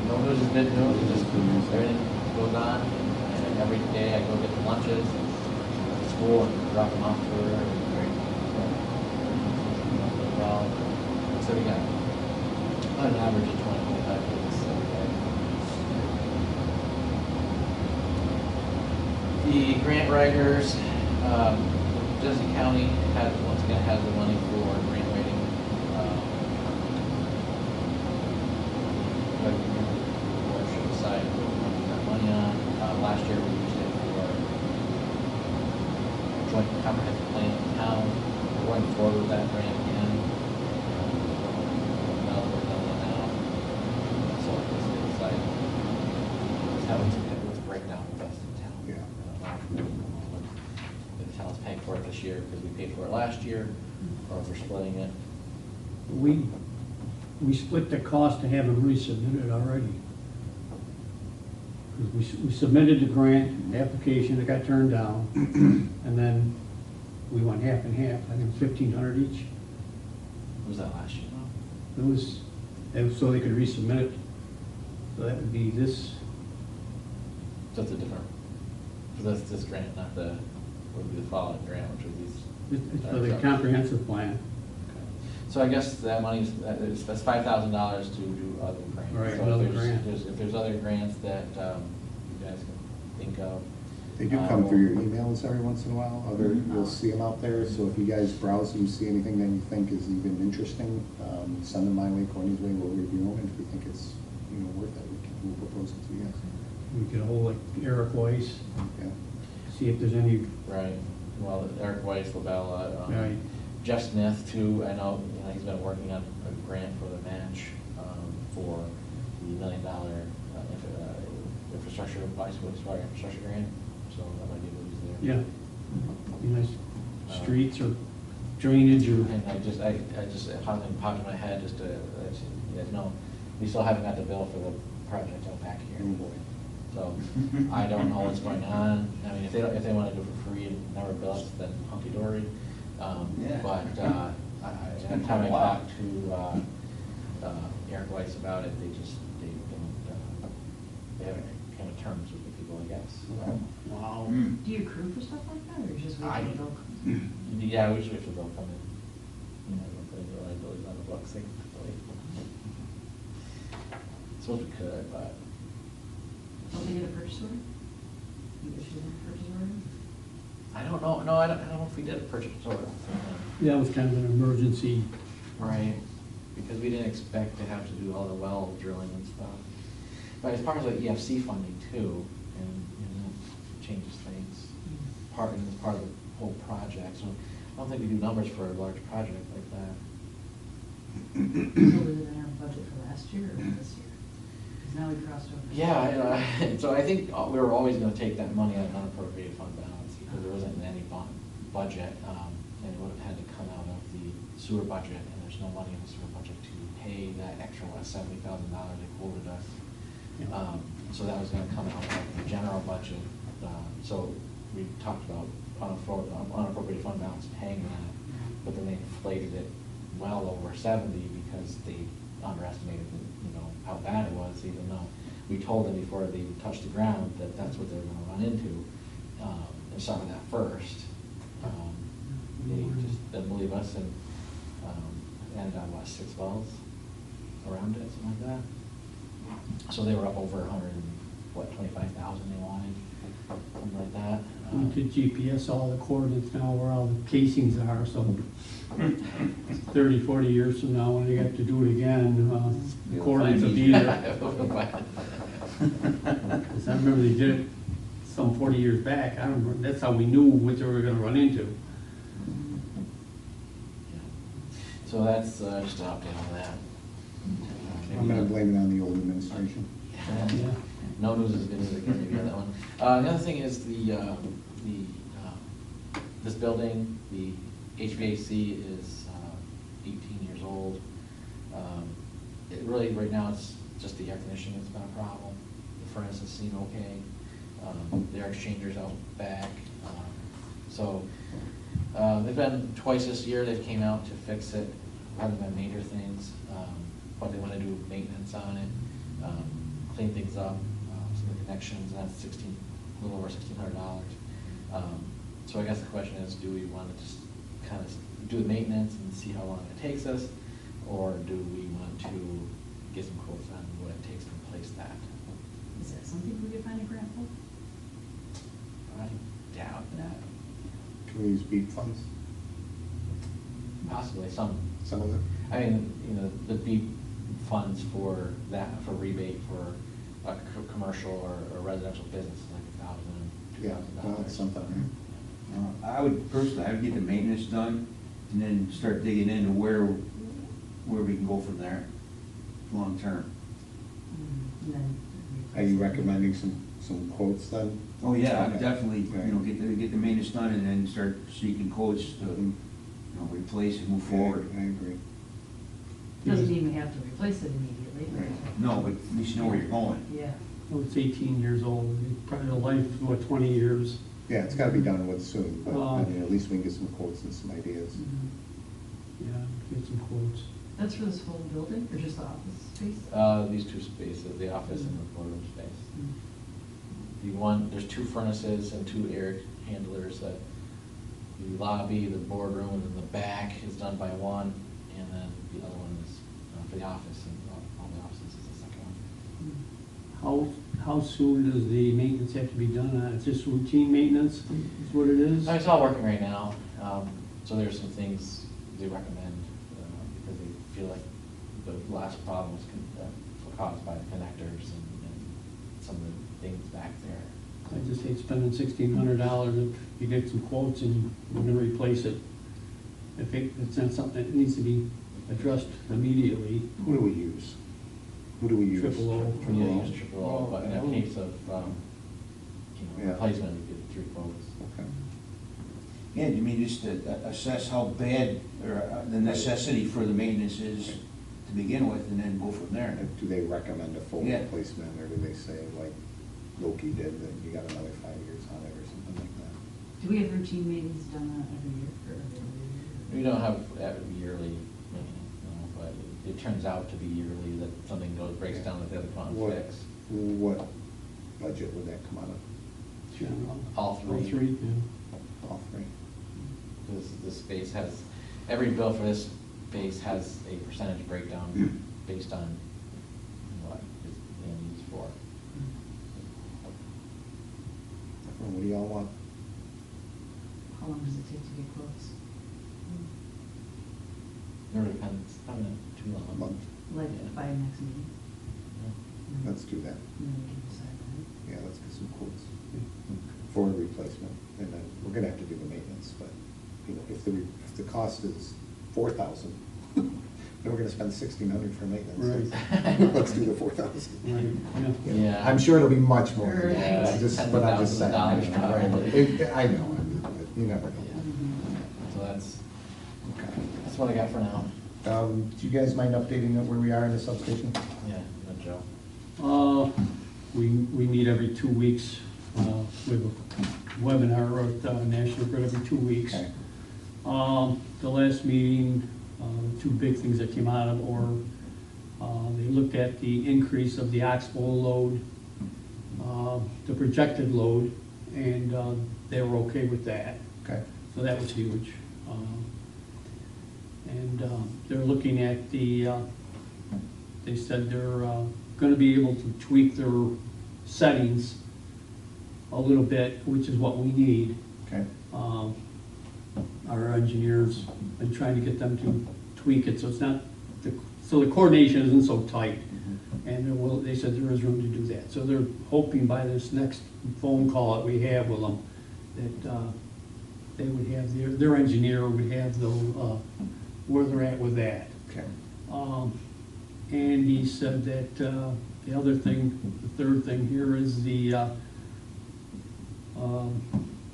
E: No news is good news. It's just everything goes on. And every day I go get the lunches to school and drop them off to her. Well, so we got on an average of 20, 25 kids every day. The grant writers, Jersey County once again has the money for grant writing. Should decide what we want to use that money on. Last year we used it for joint comprehensive plan in town. We're going forward with that grant again. It's a breakdown with us in town.
A: Yeah.
E: The town's paying for it this year because we paid for it last year, or if we're splitting it.
D: We split the cost to have them resubmitted already. 'Cause we submitted the grant, the application, it got turned down, and then we went half and half, I think $1,500 each.
E: Was that last year?
D: It was so they could resubmit it. So that would be this,
E: So it's a different, so that's this grant, not the, would be the following grant, which would be these.
D: it's for the comprehensive plan.
E: So I guess that money's, that's $5,000 to do other grants.
D: Right,
E: So
D: another
E: if there's-
D: grant.
E: If there's other grants that you guys can think of.
A: They do come through your emails every once in a while, you'll see them out there, so if you guys browse them, see anything that you think is even interesting, send them my way, Courtney's way, we'll review them, and if we think it's, worth it, we'll propose it to you guys.
D: We could hold like Eric Weiss,
A: Yeah.
D: see if there's any,
E: Right, well, Eric Weiss, LaBella,
D: right,
E: Jeff Smith too, I know, he's been working on a grant for the match, for the $1 million infrastructure, bicycle infrastructure grant, so that might be what he's there.
D: yeah. Be nice streets or drainage or,
E: And I just, it popped in my head just to, let you guys know, we still haven't got the bill for the project out back here. So, I don't know what's going on. I mean, if they want to do it for free and never bill us, then hunky-dory. But, every time I talk to, Eric Weiss about it, they haven't come to terms with the people, I guess.
D: wow.
B: Do you accrue for stuff like that, or you just wait till the bill comes?
E: Yeah, we just wait for the bill to come in. Don't put any liabilities on the books, thankfully. Suppose we could, but.
B: Don't they get a purchase order? You issue them a purchase order?
E: I don't know, no, I don't know if we did a purchase order.
D: Yeah, it was kind of an emergency.
E: Right, because we didn't expect to have to do all the well drilling and stuff. But it's part of the EFC funding too, and that changes things. It's part of the whole project, so I don't think we do numbers for a large project like that.
B: So was it in our budget for last year or this year? Because now we crossed over.
E: Yeah, so I think we were always gonna take that money out of unappropriated fund balance, because there wasn't any budget, and it would have had to come out of the sewer budget, and there's no money in the sewer budget to pay that extra, $70,000 they quoted us. So that was gonna come out of the general budget, so we talked about unappropriated fund balance paying that, but then they inflated it well over 70 because they underestimated, how bad it was, even though we told them before they even touched the ground that that's what they were gonna run into, and some of that first. They just didn't believe us and on 6 wells around it, something like that. So they were up over 25,000 they wanted, something like that.
D: You could GPS all the coordinates now where all the casings are, so 30, 40 years from now, when they have to do it again, the coordinates will be there. Because I remember they did it some 40 years back. I don't remember, that's how we knew what they were gonna run into.
E: So that's just an update on that.
A: I'm gonna blame it on the old administration.
D: Yeah.
E: No news is good news again, maybe on that one. The other thing is this building, the HVAC is 18 years old. It really, right now, it's just the air conditioning that's been a problem. The furnace has seemed okay. The air exchangers out back. So they've been twice this year, they've came out to fix it. Haven't been major things, but they want to do maintenance on it, clean things up, some of the connections, and that's a little over $1,600. So I guess the question is, do we want to just kind of do the maintenance and see how long it takes us, or do we want to get some quotes on what it takes to replace that?
B: Is that something we could find a grant for?
E: I doubt that.
A: Can we use BEAT funds,
E: Possibly some.
A: some of them?
E: I mean, you know, the BEAP funds for that, for rebate for a commercial or residential business is like $1,000,
A: Yeah, well,
E: $2,000.
A: that's something, right?
C: I would personally, I would get the maintenance done and then start digging into where we can go from there, long term.
B: And then
A: Are you recommending some quotes then?
C: Oh, yeah, I would
A: Okay.
C: definitely, you know,
A: Right.
C: get the maintenance done and then start seeking quotes to, you know, replace and move forward.
A: I agree.
B: Doesn't even have to replace it immediately.
A: Right.
C: No, but at least you know where you're going.
B: Yeah.
D: Oh, it's 18 years old, probably the life, what, 20 years?
A: Yeah, it's gotta be done with soon, but I
D: Oh.
A: mean, at least we can get some quotes and some ideas.
B: Mhm.
D: Yeah, get some quotes.
B: That's for this whole building, or just the office space?
E: These two spaces, the office and the boardroom space.
B: Mhm.
E: There's two furnaces and two air handlers. The lobby, the boardroom, and then the back is done by one, and then the other one is for the office, and all the offices is the second one.
D: How soon does the maintenance have to be done on it? It's just routine maintenance is what it is?
E: No, it's all working right now, so there's some things they recommend, because they feel like the last problem was caused by the connectors and some of the things back there.
D: I just hate spending $1,600 if you get some quotes and we're gonna replace it. If it's not something that needs to be addressed immediately.
A: Who do we use? Who do we use?
D: Triple O.
E: We need to use triple O, but in a
D: Oh.
E: case of,
A: Yeah.
E: replacement, we get 3 quotes.
A: Okay.
C: Yeah, you mean just to assess how bad, or the necessity for the maintenance is to begin with, and then go from there.
A: And do they recommend a full
C: Yeah.
A: replacement, or do they say, like Loki did, that you got another 5 years on it, or something like that?
B: Do we have routine maintenance done every year, or every other year?
E: We don't have yearly maintenance, no, but it turns out to be yearly, that something breaks down that the other pump fix.
A: What budget would that come out of?
D: General.
E: All three.
D: All three, yeah.
A: All three?
E: This space has, every bill for this space has a percentage breakdown based on what it's being used for.
A: Or what do y'all want?
B: How long does it take to get quotes?
E: It really depends, probably not too long.
A: A month?
B: Like
E: Yeah.
B: by next meeting?
E: Yeah.
A: Let's do that.
B: And then we can decide, right?
A: Yeah, let's get some quotes for a replacement, and then we're gonna have to do the maintenance, but, you know, if the cost is 4,000, then we're gonna spend 1,600 for maintenance.
D: Right.
A: Let's do the 4,000.
D: Right, yeah.
E: Yeah.
A: I'm sure it'll be much more than
B: Right.
A: that, but I'm just saying.
E: $10,000 probably.
A: I know, but you never know.
E: So that's
A: Okay.
E: what I got for now.
A: Do you guys mind updating where we are in the substation?
E: Yeah, no, Joe.
D: We meet every 2 weeks. We have a webinar at National Grid every 2 weeks.
A: Okay.
D: The last meeting, 2 big things that came out of it were, they looked at the increase of the Oxbow load, the projected load, and they were okay with that.
A: Okay.
D: So that was huge. And they're looking at they said they're gonna be able to tweak their settings a little bit, which is what we need.
A: Okay.
D: Our engineers been trying to get them to tweak it, so it's not, so the coordination isn't so tight. And they said there is room to do that. So they're hoping by this next phone call that we have with them, that they would have, their engineer would have the, where they're at with that.
A: Okay.
D: And he said that the other thing, the third thing here is the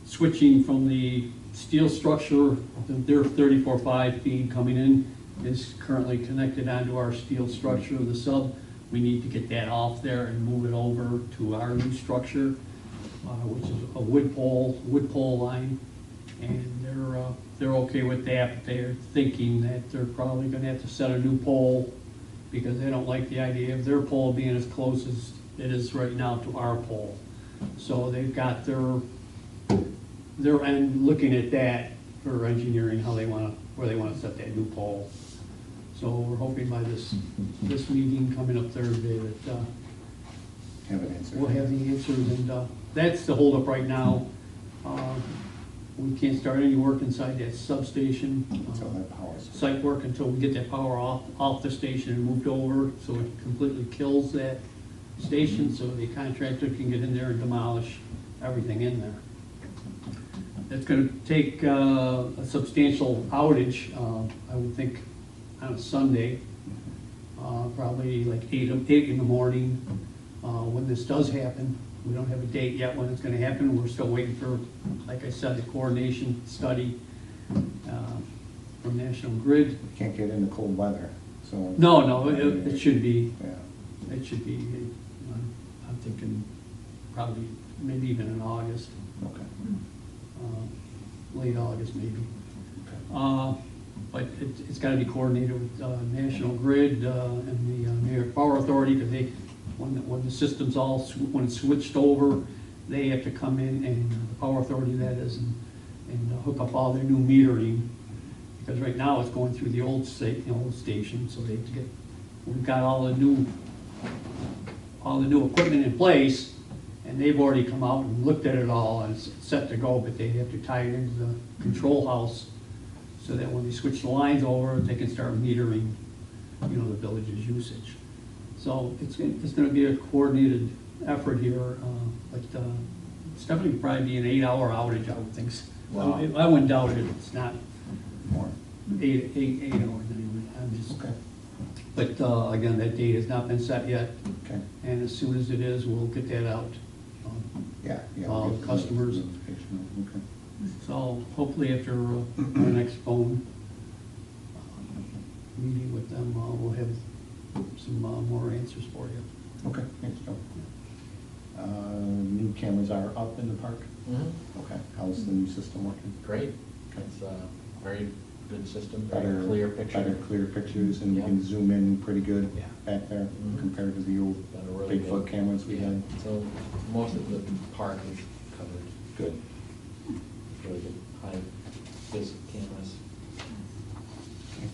D: switching from the steel structure, their 34.5 feed coming in is currently connected onto our steel structure of the sub. We need to get that off there and move it over to our new structure, which is a wood pole line. And they're okay with that, but they're thinking that they're probably gonna have to set a new pole because they don't like the idea of their pole being as close as it is right now to our pole. So they've got their end looking at that for engineering, where they wanna set that new pole. So we're hoping by this meeting coming up Thursday that
A: Have an answer.
D: we'll have the answers, and that's the holdup right now. We can't start any work inside that substation.
A: Until that power's.
D: Site work until we get that power off the station and moved over, so it completely kills that station, so the contractor can get in there and demolish everything in there. It's gonna take a substantial outage, I would think, on a Sunday, probably like 8 in the morning, when this does happen. We don't have a date yet when it's gonna happen. We're still waiting for, like I said, the coordination study from National Grid.
A: You can't get into cold weather, so.
D: No, it should be,
A: Yeah.
D: it should be, I'm thinking probably, maybe even in August,
A: Okay.
D: late August maybe.
A: Okay.
D: But it's gotta be coordinated with National Grid and the New York Power Authority, because when the system's when it's switched over, they have to come in, and the Power Authority that is, and hook up all their new metering. Because right now it's going through the old station, so they have to we've got all the new equipment in place, and they've already come out and looked at it all, and it's set to go, but they have to tie it into the control house, so that when they switch the lines over, they can start metering, the village's usage. So it's gonna be a coordinated effort here, but it's definitely probably be an 8-hour outage, I would think.
A: Wow.
D: I wouldn't doubt it, it's not
A: More.
D: 8 hours anyway, I'm just.
A: Okay.
D: But again, that date has not been set yet,
A: Okay.
D: and as soon as it is, we'll get that out.
A: Yeah.
D: All
A: we'll get
D: customers.
A: notification. Okay.
D: So hopefully after our next phone meeting with them, we'll have some more answers for you.
A: Okay, thanks, Joe. New cameras are up in the park?
E: Mhm.
A: Okay, how's the new system working?
E: Great.
A: Okay.
E: It's a very good system,
A: Better,
E: very clear picture.
A: Better clear pictures, and you
E: Yeah.
A: can zoom in pretty good
E: Yeah.
A: back there
E: Mhm.
A: compared to the old
E: Done a really
A: Bigfoot
E: good-
A: cameras we
E: yeah.
A: had.
E: So most of the park is covered.
A: Good.
E: Really good high vis cameras.
A: Okay.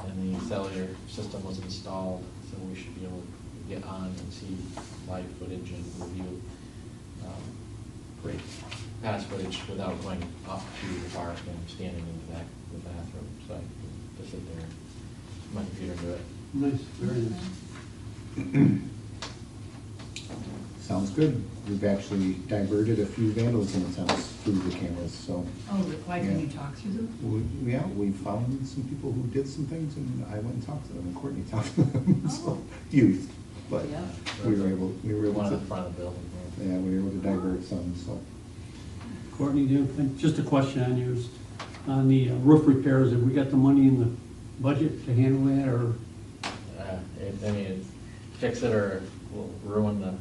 E: And the cellular system was installed, so we should be able to get on and see live footage and review great past footage without going up to the park and standing in the back of the bathroom. So I can just sit there, my computer and do it.
D: Nice, very nice.
A: Sounds good. We've actually diverted a few vandals in the house through the cameras, so.
B: Oh, why can
A: Yeah.
B: you talk through them?
A: Yeah, we found some people who did some things, and I went and talked to them, and Courtney talked to them, so,
B: Oh.
A: youth. But
B: Yeah.
A: we were able
E: One in
A: to,
E: the front of the building.
A: yeah, we were able to divert some, so.
D: Courtney, just a question on yours, on the roof repairs, have we got the money in the budget to handle that, or?
E: Fix it or will ruin the.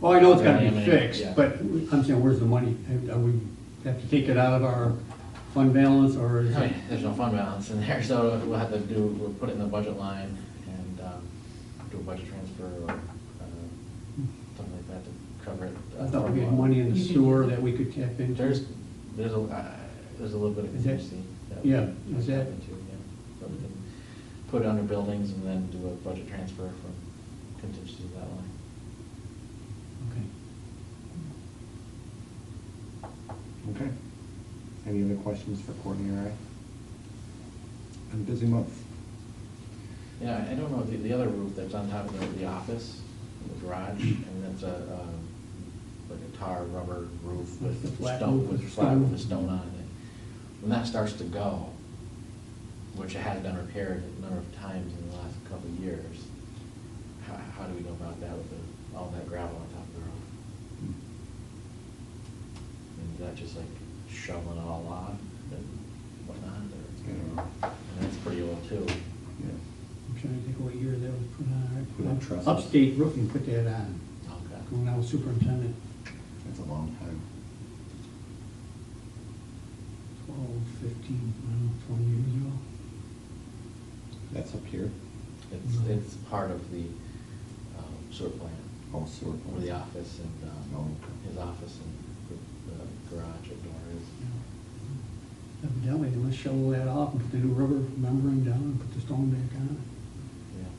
D: Well, I know it's gotta be
E: Diameter,
D: fixed,
E: yeah.
D: but I'm saying, where's the money? Are we have to take it out of our fund balance, or is it?
E: There's no fund balance in there, so we'll have to we'll put it in the budget line and do a budget transfer or something like that to cover it.
D: I thought we had money in the sewer that we could tap into.
E: There's a little bit of
D: Is that-
E: contingency. that
D: yeah,
E: we
D: is
E: can
D: that-
E: tap into, yeah. So we can put it under buildings and then do a budget transfer from contingencies that way.
D: Okay.
A: Okay. Any other questions for Courtney or I? Been a busy month.
E: Yeah, I don't know, the other roof that's on top of the office, the garage, and that's like a tar rubber roof
D: With the
E: with
D: flat
E: stone,
D: roof
E: with
D: with
E: flat
D: stone.
E: roof with stone on it. When that starts to go, which it has been repaired a number of times in the last couple of years, how do we go about that with all that gravel on top of the roof? And is that just like shoveling it all off and whatnot, or?
A: Yeah.
E: And that's pretty old too.
A: Yeah.
D: I'm trying to think what year that was put on.
A: Put on trusses.
D: Upstate Roofing put that on,
E: Okay.
D: when I was superintendent,
A: That's a long time.
D: 12, 15, I don't know, 20 years ago.
A: That's up here.
E: It's part of the sewer plant,
A: Oh, sewer.
E: where the office and,
A: Oh, okay.
E: his office and the garage or door is.
D: Evidently, they must shovel that off and put the new rubber membrane down and put the stone back on.
E: Yeah.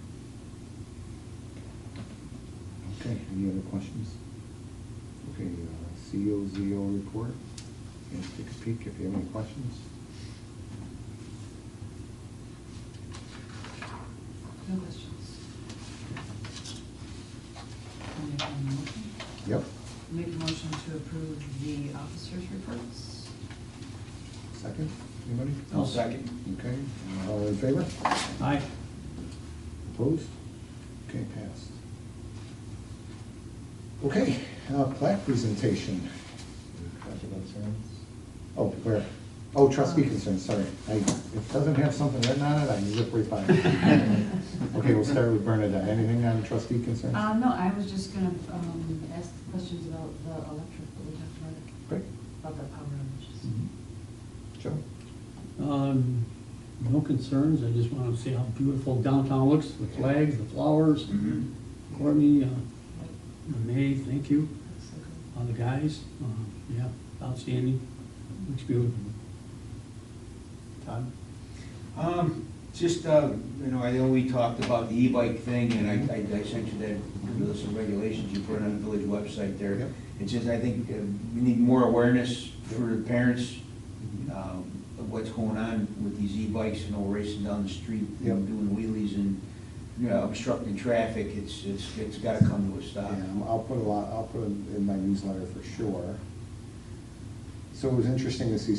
A: Okay, any other questions? Okay, COZO report. You can take a peek if you have any questions.
B: No questions. I'll make a motion.
A: Yep.
B: Make a motion to approve the officers' reports.
A: Second, anybody?
C: I'll second.
A: Okay, all in favor?
D: Aye.
A: Opposed? Okay, passed. Okay, plat presentation.
E: Trustee concerns?
A: Oh, where? Oh, trustee concerns, sorry. It doesn't have something written on it, I zip right by it. Okay, we'll start with Bernadette. Anything on trustee concerns?
B: No, I was just gonna, ask questions about the electric, that we talked about,
A: Great.
B: about the power outages.
A: Mhm. Joe?
D: No concerns, I just wanted to see how beautiful downtown looks, the flags, the flowers.
C: Mhm.
D: Courtney, May, thank you,
B: That's so good.
D: all the guys, yeah, outstanding, looks beautiful. Todd?
C: I know we talked about the e-bike thing, and I sent you that list of regulations you put on the village website there.
A: Yep.
C: It's just, I think, we need more awareness for the parents, of what's going on with these e-bikes, racing down the street,
A: Yep.
C: doing wheelies and, obstructing traffic. It's gotta come to a stop.
A: Yeah, I'll put it in my newsletter for sure. So it was interesting to see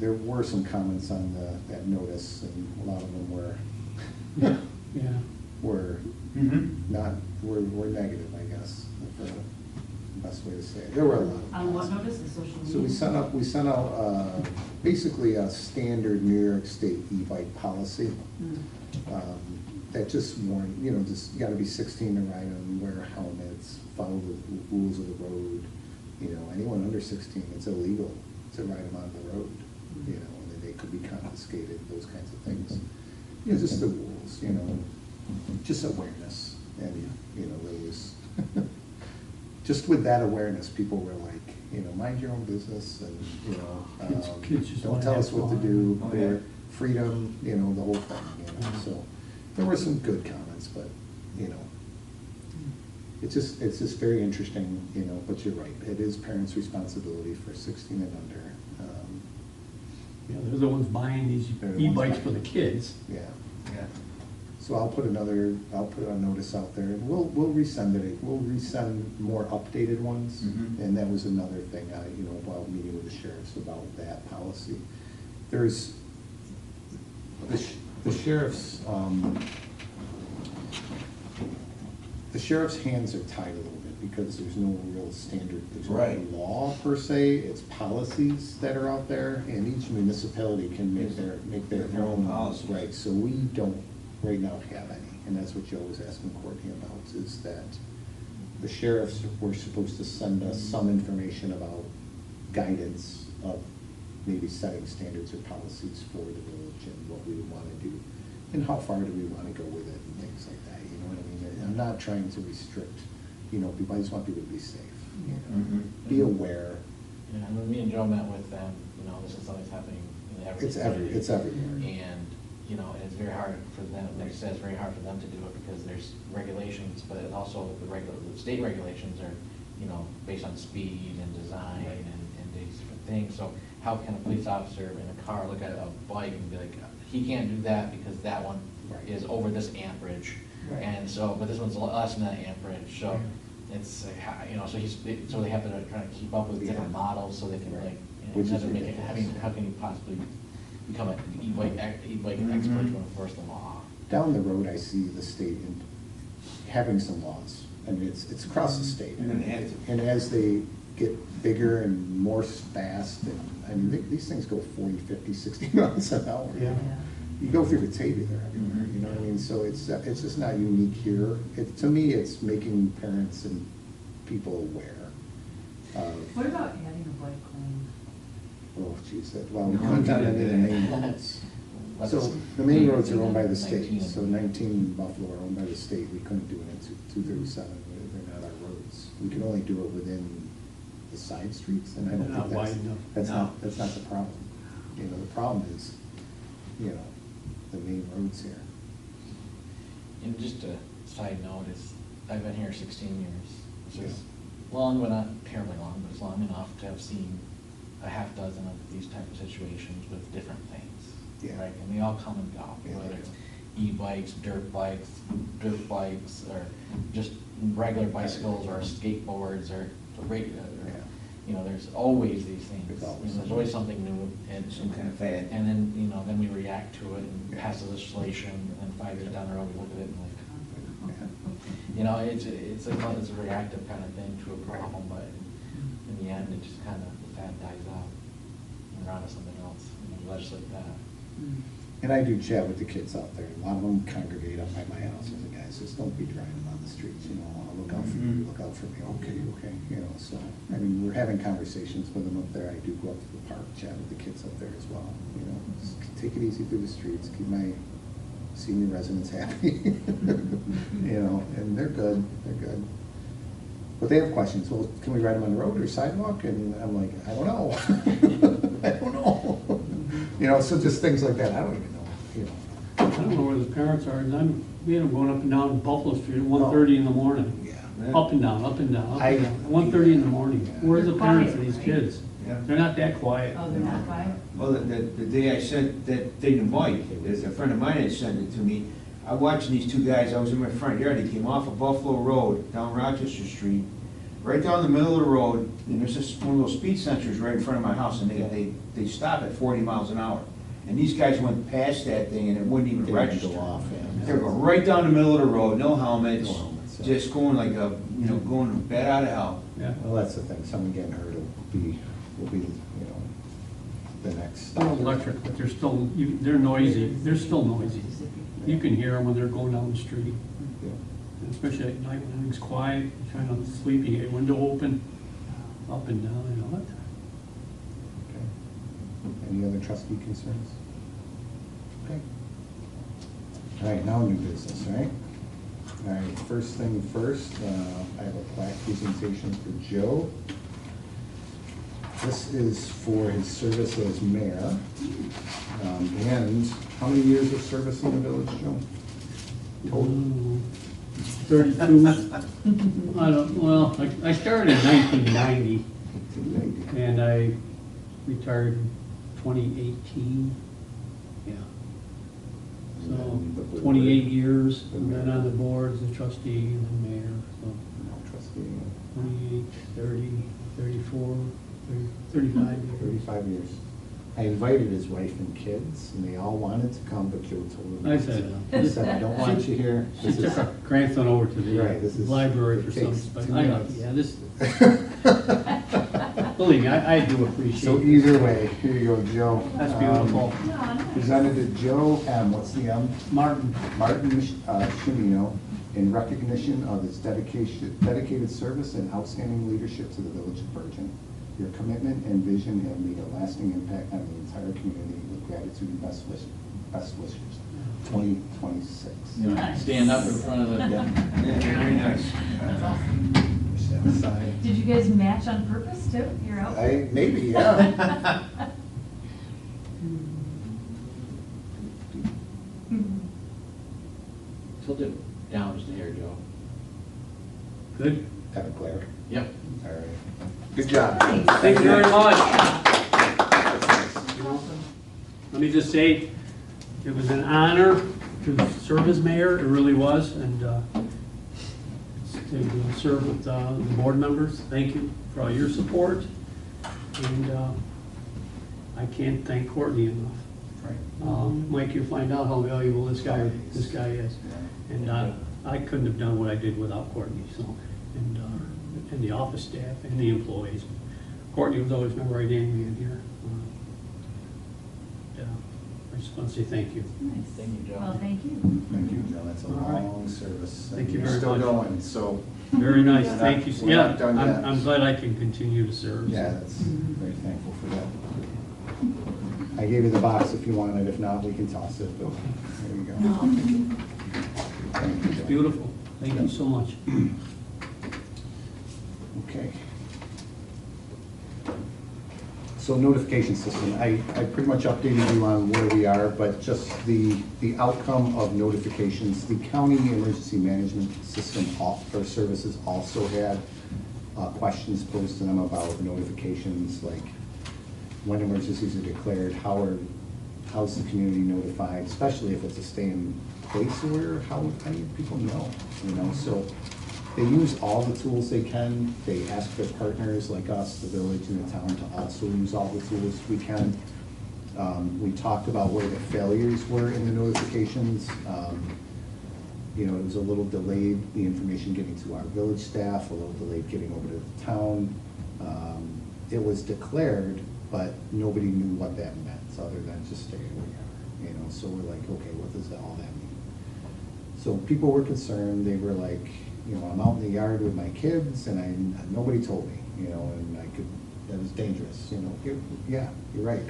A: there were some comments on that notice, and a lot of them were,
D: Yeah,
A: were
C: Mhm.
A: were negative, I guess, for the best way to say it. There were a lot of.
B: On what notice, the social media?
A: So we sent out basically a standard New York State e-bike policy.
B: Hmm.
A: That just warned, just you gotta be 16 to ride them, wear helmets, follow the rules of the road. Anyone under 16, it's illegal to ride them on the road, and then they could be confiscated, those kinds of things. Just the rules, just awareness. And, there was, just with that awareness, people were like, mind your own business, and,
D: Kids just
A: don't
D: wanna
A: tell
D: have
A: us what to
D: fun.
A: do,
C: Oh, yeah.
A: or freedom, the whole thing, so. There were some good comments, but, it's just very interesting, but you're right, it is parents' responsibility for 16 and under.
D: yeah, they're the ones buying these
A: They're the ones
D: e-bikes
A: buying
D: for the
A: them.
D: kids.
A: Yeah,
C: Yeah.
A: so I'll put a notice out there, and we'll resend it, we'll resend more updated ones.
C: Mhm.
A: And that was another thing, while meeting with the sheriffs about that policy. There's, the sheriff's, the sheriff's hands are tied a little bit, because there's no real standard, there's
C: Right.
A: no law per se, it's policies that are out there, and each municipality can make their own
C: policies.
A: Right, so we don't right now have any, and that's what Joe was asking Courtney about, is that the sheriffs were supposed to send us some information about guidance of maybe setting standards or policies for the village and what we would want to do, and how far do we want to go with it and things like that, you know what I mean? I'm not trying to restrict, people, I just want people to be safe,
C: Mhm.
A: be aware.
E: Yeah, and when me and Joe met with them, this is something that's happening in every
A: It's
E: community.
A: everywhere.
E: And, you know, and it's very hard for them, like I said, it's very hard for them to do it because there's regulations, but it also the state regulations are, you know, based on speed and design and these different things. So how can a police officer in a car look at a bike and be like, he can't do that because that one is over this amperage.
A: Right.
E: And so, but this one's less than that amperage, so it's, like, you know, so they have to try to keep up with different models so they can, like,
A: Which is
E: make it, I mean,
A: ridiculous.
E: how can you possibly become an e-bike expert to enforce the law?
A: Down the road, I see the state having some laws. I mean, it's across the state.
C: You're gonna have to.
A: And as they get bigger and more fast, and, I mean, these things go 40, 50, 60 miles an hour.
D: Yeah.
A: You go through Batavia, they're everywhere, you know what I mean? So it's just not unique here. To me, it's making parents and people aware of,
B: What about adding a bike lane?
A: oh, geez, well, we couldn't do any of the main roads.
E: That's
A: So the main roads are owned by the
E: 19.
A: state, so 19 in Buffalo are owned by the state. We couldn't do it in 237, they're not our roads. We can only do it within the side streets, and I don't
D: Not
A: think
D: wide enough.
A: that's
C: No.
A: not the problem. You know, the problem is, you know, the main roads here.
E: And just a side note is, I've been here 16 years, which is
A: Yeah.
E: long, but not terribly long, but it's long enough to have seen a half dozen of these type of situations with different things.
A: Yeah.
E: Right, and they all come and go,
A: Yeah,
E: whether
A: they
E: it's
A: do.
E: e-bikes, dirt bikes, or just regular bicycles, or skateboards, or regular,
A: Yeah.
E: you know, there's always these things.
A: There's always
E: You know,
A: something.
E: There's always something new, and
C: Some kind of fad.
E: And then, you know, then we react to it and
A: Yeah.
E: pass legislation, and then 5 years down the road, we look at it and like,
A: Yeah.
E: you know, it's a reactive kind of thing to a problem, but in the end, it just kind of, the fad dies out, and we're on to something else, and we legislate that.
A: And I do chat with the kids out there. A lot of them congregate up by my house, and the guys just don't be driving on the streets, you know, look out for you, look out for me, okay, you know, so, I mean, we're having conversations with them up there. I do go up to the park, chat with the kids up there as well, you know, just take it easy through the streets, keep my senior residents happy, you know, and they're good. But they have questions. Well, can we ride them on the road or sidewalk? And I'm like, I don't know. I don't know. You know, so just things like that. I don't even know, you know.
D: I don't know where the parents are, and we had them going up and down Buffalo Street at 1:30 in the morning.
A: Yeah.
D: Up and down, up and down, up
A: I-
D: and down, at 1:30 in the morning.
A: Yeah.
D: Where's the
B: They're
D: parents of
B: quiet,
D: these
B: right?
D: kids?
C: Yeah.
D: They're not that quiet.
B: Oh, they're not quiet?
C: Well, the day I sent that thing to Mike, there's a friend of mine that sent it to me. I watched these two guys, I was in my front yard, they came off of Buffalo Road, down Rochester Street, right down the middle of the road, and there's this one of those speed sensors right in front of my house, and they stop at 40 miles an hour. And these guys went past that thing and it wouldn't even
A: They didn't
C: register.
A: go off, yeah.
C: They were going right down the middle of the road, no helmets,
A: No helmets, yeah.
C: just going like a, you know, going bad out of hell.
D: Yeah.
A: Well, that's the thing. Someone getting hurt will be, you know, the next
D: They're
A: stop.
D: electric, but they're still, they're noisy, they're still noisy. You can hear them when they're going down the street,
A: Yeah.
D: especially at night when everything's quiet, you're trying not to sleep, you get a window open, up and down, you know what?
A: Okay. Any other trustee concerns? Okay. All right, now new business, right? All right, first thing first, I have a plaque presentation for Joe. This is for his service as mayor. And how many years of service in the village, Joe? Total?
D: 32. I don't, well, I started in 1990, and I retired in 2018. Yeah. So, 28 years, and then on the board as a trustee and then mayor, so
A: Trustee,
D: 28, 30, 34, 35 years.
A: 35 years. I invited his wife and kids, and they all wanted to come, but Joe told them.
D: I said no.
A: He said, I don't want you here.
D: She took her grandson over to the
A: Right, this is-
D: library for
A: it
D: some,
A: takes
D: but
A: 2
D: I,
A: minutes.
D: yeah, this, believe me, I do appreciate
A: So
D: it.
A: either way, here you go, Joe.
D: That's beautiful.
A: Presented to Joe M., what's the M?
D: Martin,
A: Martin Shimino, in recognition of his dedicated service and outstanding leadership to the village of Bergen. Your commitment and vision have made a lasting impact on the entire community. With gratitude and best wishes. 2026.
E: Stand up in front of the,
C: Yeah, very nice.
B: That's awesome.
A: Side.
B: Did you guys match on purpose too? You're out?
A: Maybe, yeah.
E: Will do. Down just a hair, Joe.
D: Good?
A: Evan Claire.
E: Yep.
A: All right. Good job.
D: Thank you very much. Let me just say, it was an honor to serve as mayor, it really was, and to serve with the board members. Thank you for all your support, and I can't thank Courtney enough.
A: Right.
D: Mike, you'll find out how valuable this guy is, and I couldn't have done what I did without Courtney, so, and the office staff and the employees. Courtney was always my right hand man here. I just want to say thank you.
B: Nice.
E: Thank you, Joe.
B: Well, thank you.
A: Thank you, Joe. That's a
D: All right.
A: long service.
D: Thank you
A: You're
D: very
A: still
D: much.
A: going, so.
D: Very nice,
A: We're not-
D: thank you.
A: we're
D: Yeah,
A: not done yet.
D: I'm glad I can continue to serve.
A: Yeah, that's very thankful for that. I gave you the box if you want it. If not, we can toss it. But there you go. Thank you,
D: It's
A: Joe.
D: beautiful. Thank you so much.
A: Okay. So notification system, I pretty much updated you on where we are, but just the outcome of notifications, the county emergency management system or services also had questions posed to them about notifications, like when emergencies are declared, how's the community notified, especially if it's a stay-in-place order, how do people know, so they use all the tools they can. They ask their partners like us, the village and the town, to also use all the tools we can. We talked about where the failures were in the notifications. It was a little delayed, the information getting to our village staff, a little delayed getting over to the town. It was declared, but nobody knew what that meant, other than just stay where you are. So we're like, okay, what does all that mean? So people were concerned. They were like, I'm out in the yard with my kids, and nobody told me, and that was dangerous, yeah, you're right.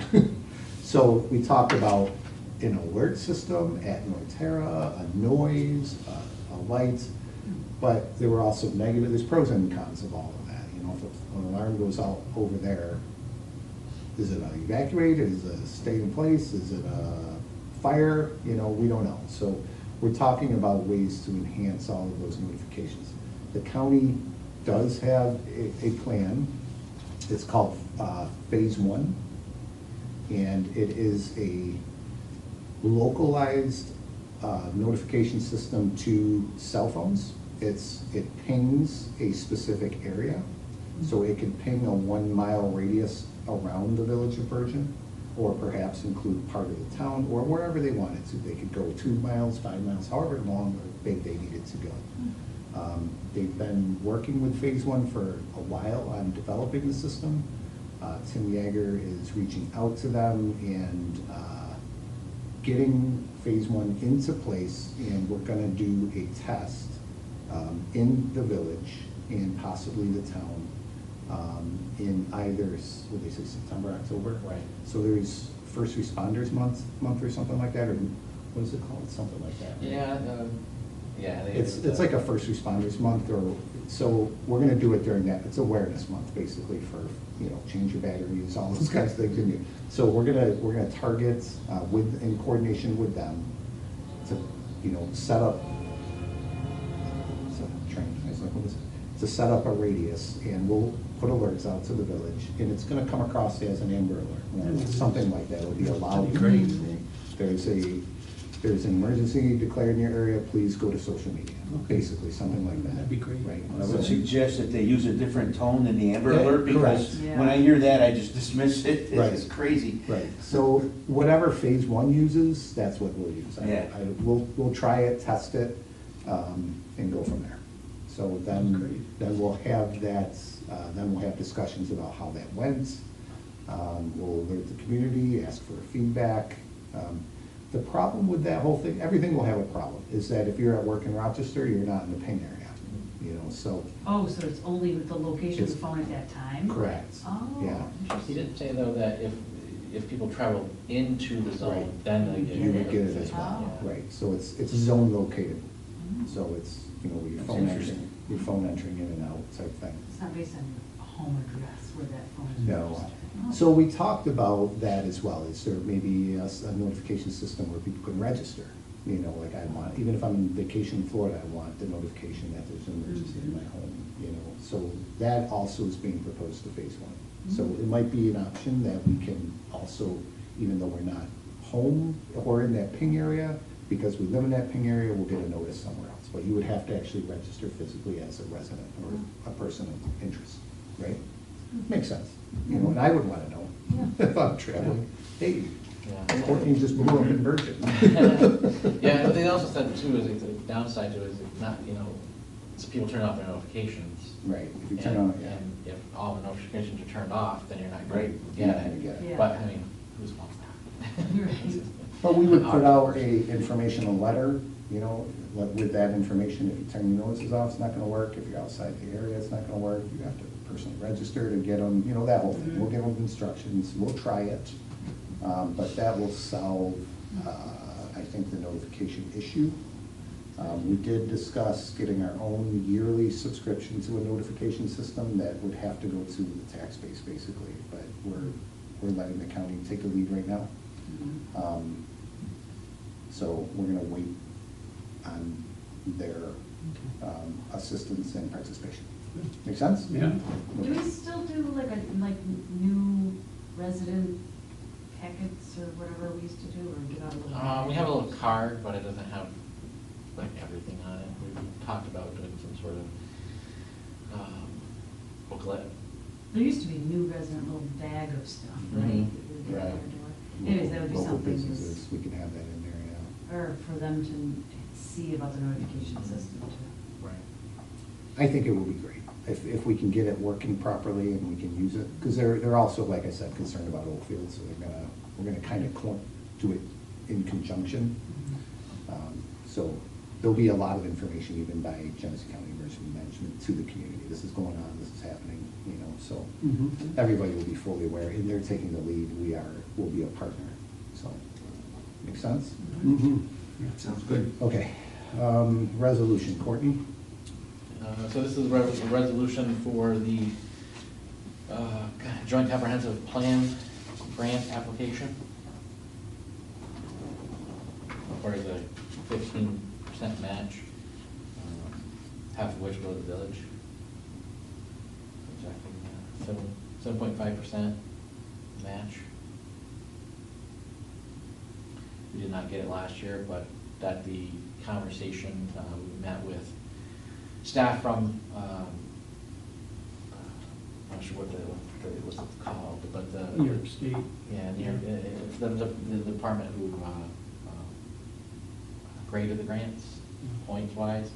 A: So we talked about an alert system at Norterra, a noise, a light, but there were also negative, there's pros and cons of all of that. If an alarm goes out over there, is it evacuated, is it stay in place, is it a fire, we don't know. So we're talking about ways to enhance all of those notifications. The county does have a plan. It's called Phase 1, and it is a localized notification system to cell phones. It pings a specific area, so it can ping a 1 mile radius around the village of Bergen, or perhaps include part of the town, or wherever they wanted to. They could go 2 miles, 5 miles, however long or big they needed to go. They've been working with Phase 1 for a while on developing the system. Tim Yeager is reaching out to them and getting Phase 1 into place, and we're gonna do a test in the village and possibly the town in either, what they say, September, October?
E: Right.
A: So there's First Responders Month or something like that, or what is it called? Something like that. Right?
E: Yeah.
A: It's like a First Responders Month, or, so we're gonna do it during that. It's awareness month, basically, for, change your batteries, all those kinds of things. So we're gonna target, in coordination with them, to, set up, to set up a radius, and we'll put alerts out to the village, and it's gonna come across as an Amber Alert, something like that. It'll be a loud
D: Great.
A: There's an emergency declared in your area, please go to social media, basically, something like that.
D: That'd be great.
A: Right.
C: I would suggest that they use a different tone than the Amber
A: Yeah,
C: Alert, because
B: correct.
C: when I hear that, I just dismiss it.
A: Right.
C: It's crazy.
A: Right, so whatever Phase 1 uses, that's what we'll use.
C: Yeah.
A: We'll try it, test it, and go from there. So then we'll have that, then we'll have discussions about how that went. We'll alert the community, ask for feedback. The problem with that whole thing, everything will have a problem, is that if you're at work in Rochester, you're not in the ping area, so.
B: Oh, so it's only with the location of the phone at that time?
A: Correct.
B: Oh,
A: Yeah.
E: He
B: interesting.
E: did say, though, that if people travel into the zone,
A: Right.
E: then they get it.
A: You would get it as well,
B: Oh.
A: right, so it's zone located, so it's, your
C: That's
A: phone
C: interesting.
A: entering in and out type thing.
B: It's not based on your home address where that phone is
A: No.
B: registered. Oh.
A: So we talked about that as well. Is there maybe a notification system where people can register, You know, like I want, even if I'm on vacation in Florida, I want the notification that there's an emergency in my home, you know. So that also is being proposed to phase one. So it might be an option that we can also, even though we're not home or in that ping area, because we live in that ping area, we'll get a notice somewhere else. But you would have to actually register physically as a resident or a person of interest, right? Makes sense. You know, and I would want to know if I'm traveling, hey,
E: Yeah.
A: Courtney just blew up in Bergen.
E: Yeah, but they also said too, is the downside to it is not, you know, so people turn off their notifications.
A: Right, if you turn on, yeah.
E: And if all the notifications are turned off, then you're not
A: Right,
E: going to
A: you're
E: get
A: not gonna
E: it.
A: get it.
B: Yeah.
E: But, I mean, who's wants that?
B: Right.
A: But we would put out a informational letter, you know, with that information, if you turn your notices off, it's not gonna work, if you're outside the area, it's not gonna work, you have to personally register to get them, you know, that whole thing. We'll give them instructions, we'll try it, but that will solve, I think, the notification issue. We did discuss getting our own yearly subscription to a notification system that would have to go to the tax base, basically, but we're letting the county take the lead right now. So we're gonna wait on their assistance and participation. Make sense?
D: Yeah.
B: Do we still do like new resident packets or whatever we used to do, or give out a little?
E: We have a little card, but it doesn't have like everything on it. We talked about doing some sort of booklet.
B: There used to be a new resident little bag of stuff, right?
E: Mhm.
B: that you would get
A: Right.
B: at their door. Anyways, that would be
A: Local
B: something,
A: businesses, we can have that in there, yeah.
B: or for them to see about the notification system too.
E: Right.
A: I think it will be great if we can get it working properly and we can use it, because they're also, like I said, concerned about Oakfield, so we're gonna kind of do it in conjunction. So there'll be a lot of information even by Genesee County Emergency Management to the community. This is going on, this is happening, you know, so everybody will be fully aware, and they're taking the lead. We'll be a partner, so, make sense?
C: Sounds good.
A: Okay, resolution, Courtney?
E: So this is a resolution for the Joint Comprehensive Plan grant application for the 15% match, half of which go to the village. Exactly, 7.5% match. We did not get it last year, but at the conversation, we met with staff from, I'm not sure what what's it called, but the.
D: New York State.
E: Yeah, it's the department who graded the grants, points wise.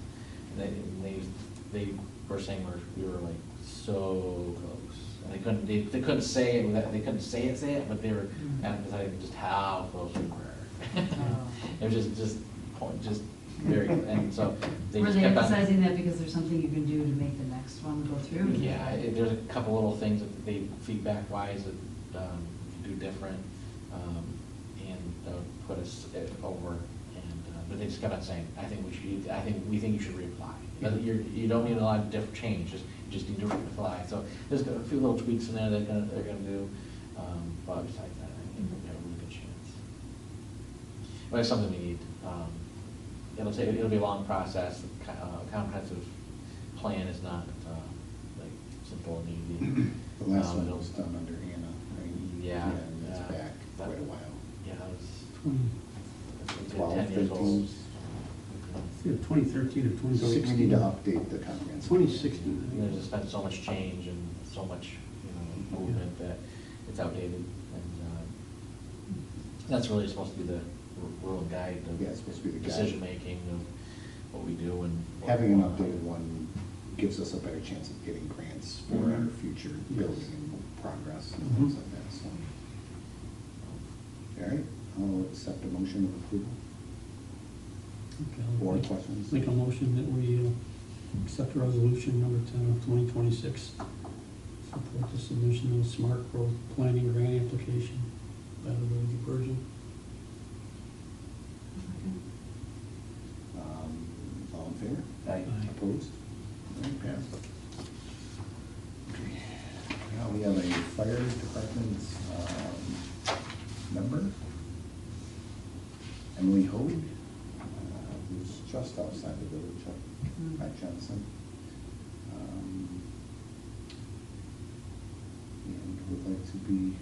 E: They were saying we were like so close. And they couldn't say it, they couldn't say it, but they were emphasizing just how close we were. It was just very, and so they
B: Were
E: just
B: they
E: kept on.
B: emphasizing that because there's something you can do to make the next one go through?
E: Yeah, there's a couple little things that they, feedback wise, that do different, and put us over, and, but they just kept on saying, we think you should reapply. You don't need a lot of different change, you just need to reapply. So there's a few little tweaks in there they're gonna do, but besides that, I think we have a really good chance. But it's something we need. It'll be a long process. Comprehensive plan is not like simple and easy.
A: The last one was done under Anna, right?
E: Yeah.
A: And it's back quite a while.
E: Yeah, it was
A: 12,
E: 10 years
A: 13.
E: old.
D: 2013 or
A: So
D: 2016.
A: we need to update the comprehensive.
D: 2016.
E: There's just been so much change and so much, movement that it's outdated. And that's really supposed to be the rule and guide
A: Yeah, it's supposed to be the
E: of
A: guide.
E: decision-making of what we do and.
A: Having an updated one gives us a better chance of getting grants for our future building and progress and things like that, so. All right, I'll accept a motion of approval.
D: Okay, I'll
A: Board
D: make-
A: questions?
D: Make a motion that we accept resolution number 10 of 2026. Support the submission of the smart growth planning grant application by the village of Bergen.
A: All in favor?
E: Aye.
A: Opposed? All right, passed. Okay, now we have a fire department member, Emily Hogue. just outside the village at Johnson. And would like to be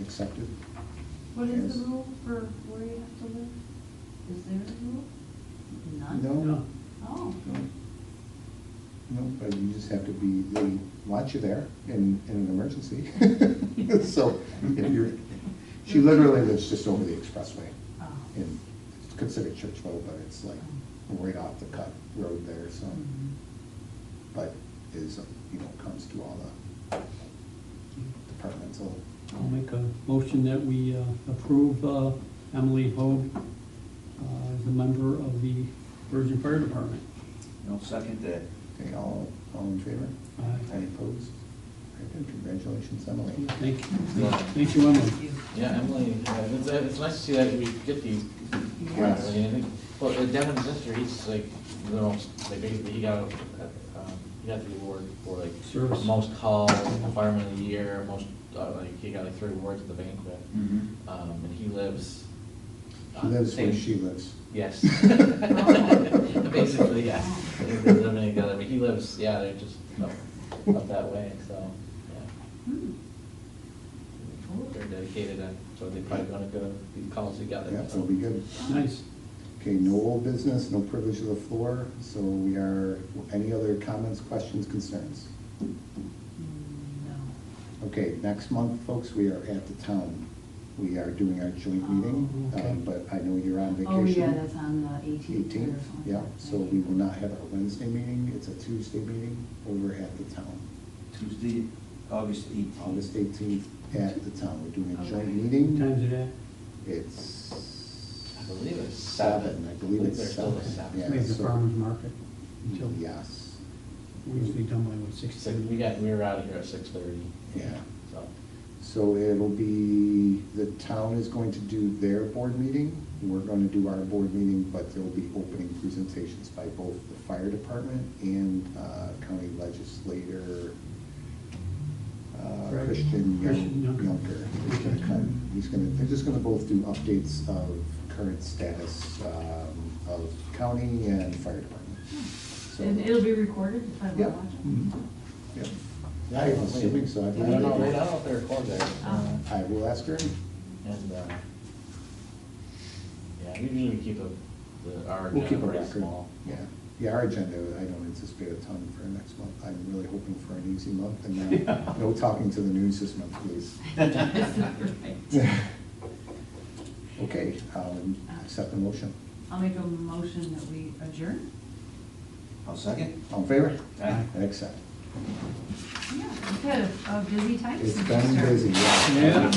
A: accepted.
B: What is the
A: Yes.
B: rule for where you have to live? Is there a rule? None?
A: No,
D: No.
B: Oh.
A: no, but you just have to be, they want you there in an emergency. So if you're, she literally lives just over the expressway
B: Oh.
A: in, it's considered Churchville, but it's like right off the cut road there, so.
B: Mhm.
A: But is, comes to all the departmental.
D: I'll make a motion that we approve Emily Hoag as a member of the Bergen Fire Department.
C: I'll second that.
A: Okay, all in favor?
D: Aye.
A: Any opposed? Very good, congratulations, Emily.
D: Thank you. Thank you, Emily.
E: Yeah, Emily, it's nice to see that we get these.
A: Yes.
E: I mean, I think, well, Devin's sister, he's like, the most, like, basically, he got the award for like
D: Service.
E: most calls, fireman of the year, most, like, he got like 3 awards at the banquet.
C: Mm-hmm.
E: And he lives.
A: He lives where
E: same-
A: she lives.
E: Yes. Basically, yeah. They're living together, but he lives, yeah, they're just up that way, so, yeah.
B: Hmm. Cool.
E: They're dedicated, and so they're probably gonna go these calls together.
A: Yeah,
E: so.
A: it'll be good.
D: Nice.
A: Okay, no old business, no privilege of the floor, so we are, any other comments, questions, concerns?
B: No.
A: Okay, next month, folks, we are at the town. We are doing our joint meeting,
D: Oh, okay.
A: But I know you're on vacation.
B: Oh, yeah, that's on the 18th.
A: 18th, yeah, so we will not have our Wednesday meeting, it's a Tuesday meeting over at the town.
C: Tuesday, August 18th.
A: August 18th at the town, we're doing a joint
B: Okay.
A: meeting.
D: Times it at?
A: It's
E: I believe it's
A: 7, I believe it's
E: they're still
A: 7.
E: at 7.
A: Yeah,
D: Maybe the
A: so-
D: farmer's market. Until,
A: Yes,
D: we usually done by what, 6?
E: So we were out of here at 6:30.
A: yeah.
E: So,
A: So it'll be, the town is going to do their board meeting, we're going to do our board meeting, but there'll be opening presentations by both the fire department and county legislator
D: Right.
A: Christian
D: Christian Junker.
A: Junker. He's gonna come, they're just gonna both do updates of current status of county and fire department. So-
B: And it'll be recorded if I want to
A: Yep.
B: watch it?
A: Mhm. Yep. I'm assuming so.
E: I don't know, I don't know if they're recorded there.
B: Oh.
A: I will ask her.
E: And, yeah, usually we keep our
A: We'll keep
E: agenda
A: a
E: pretty
A: record.
E: small.
A: Yeah, our agenda, I don't anticipate a ton for next month. I'm really hoping for an easy month and no talking to the news this month, please.
B: Right.
A: Okay, accept the motion.
B: I'll make a motion that we adjourn.
C: I'll second.
A: All in favor?
C: Aye.
A: Accept.
B: Yeah, we've had a busy time
A: It's
B: since we
A: been
B: started.
A: busy, yeah.
D: Yeah.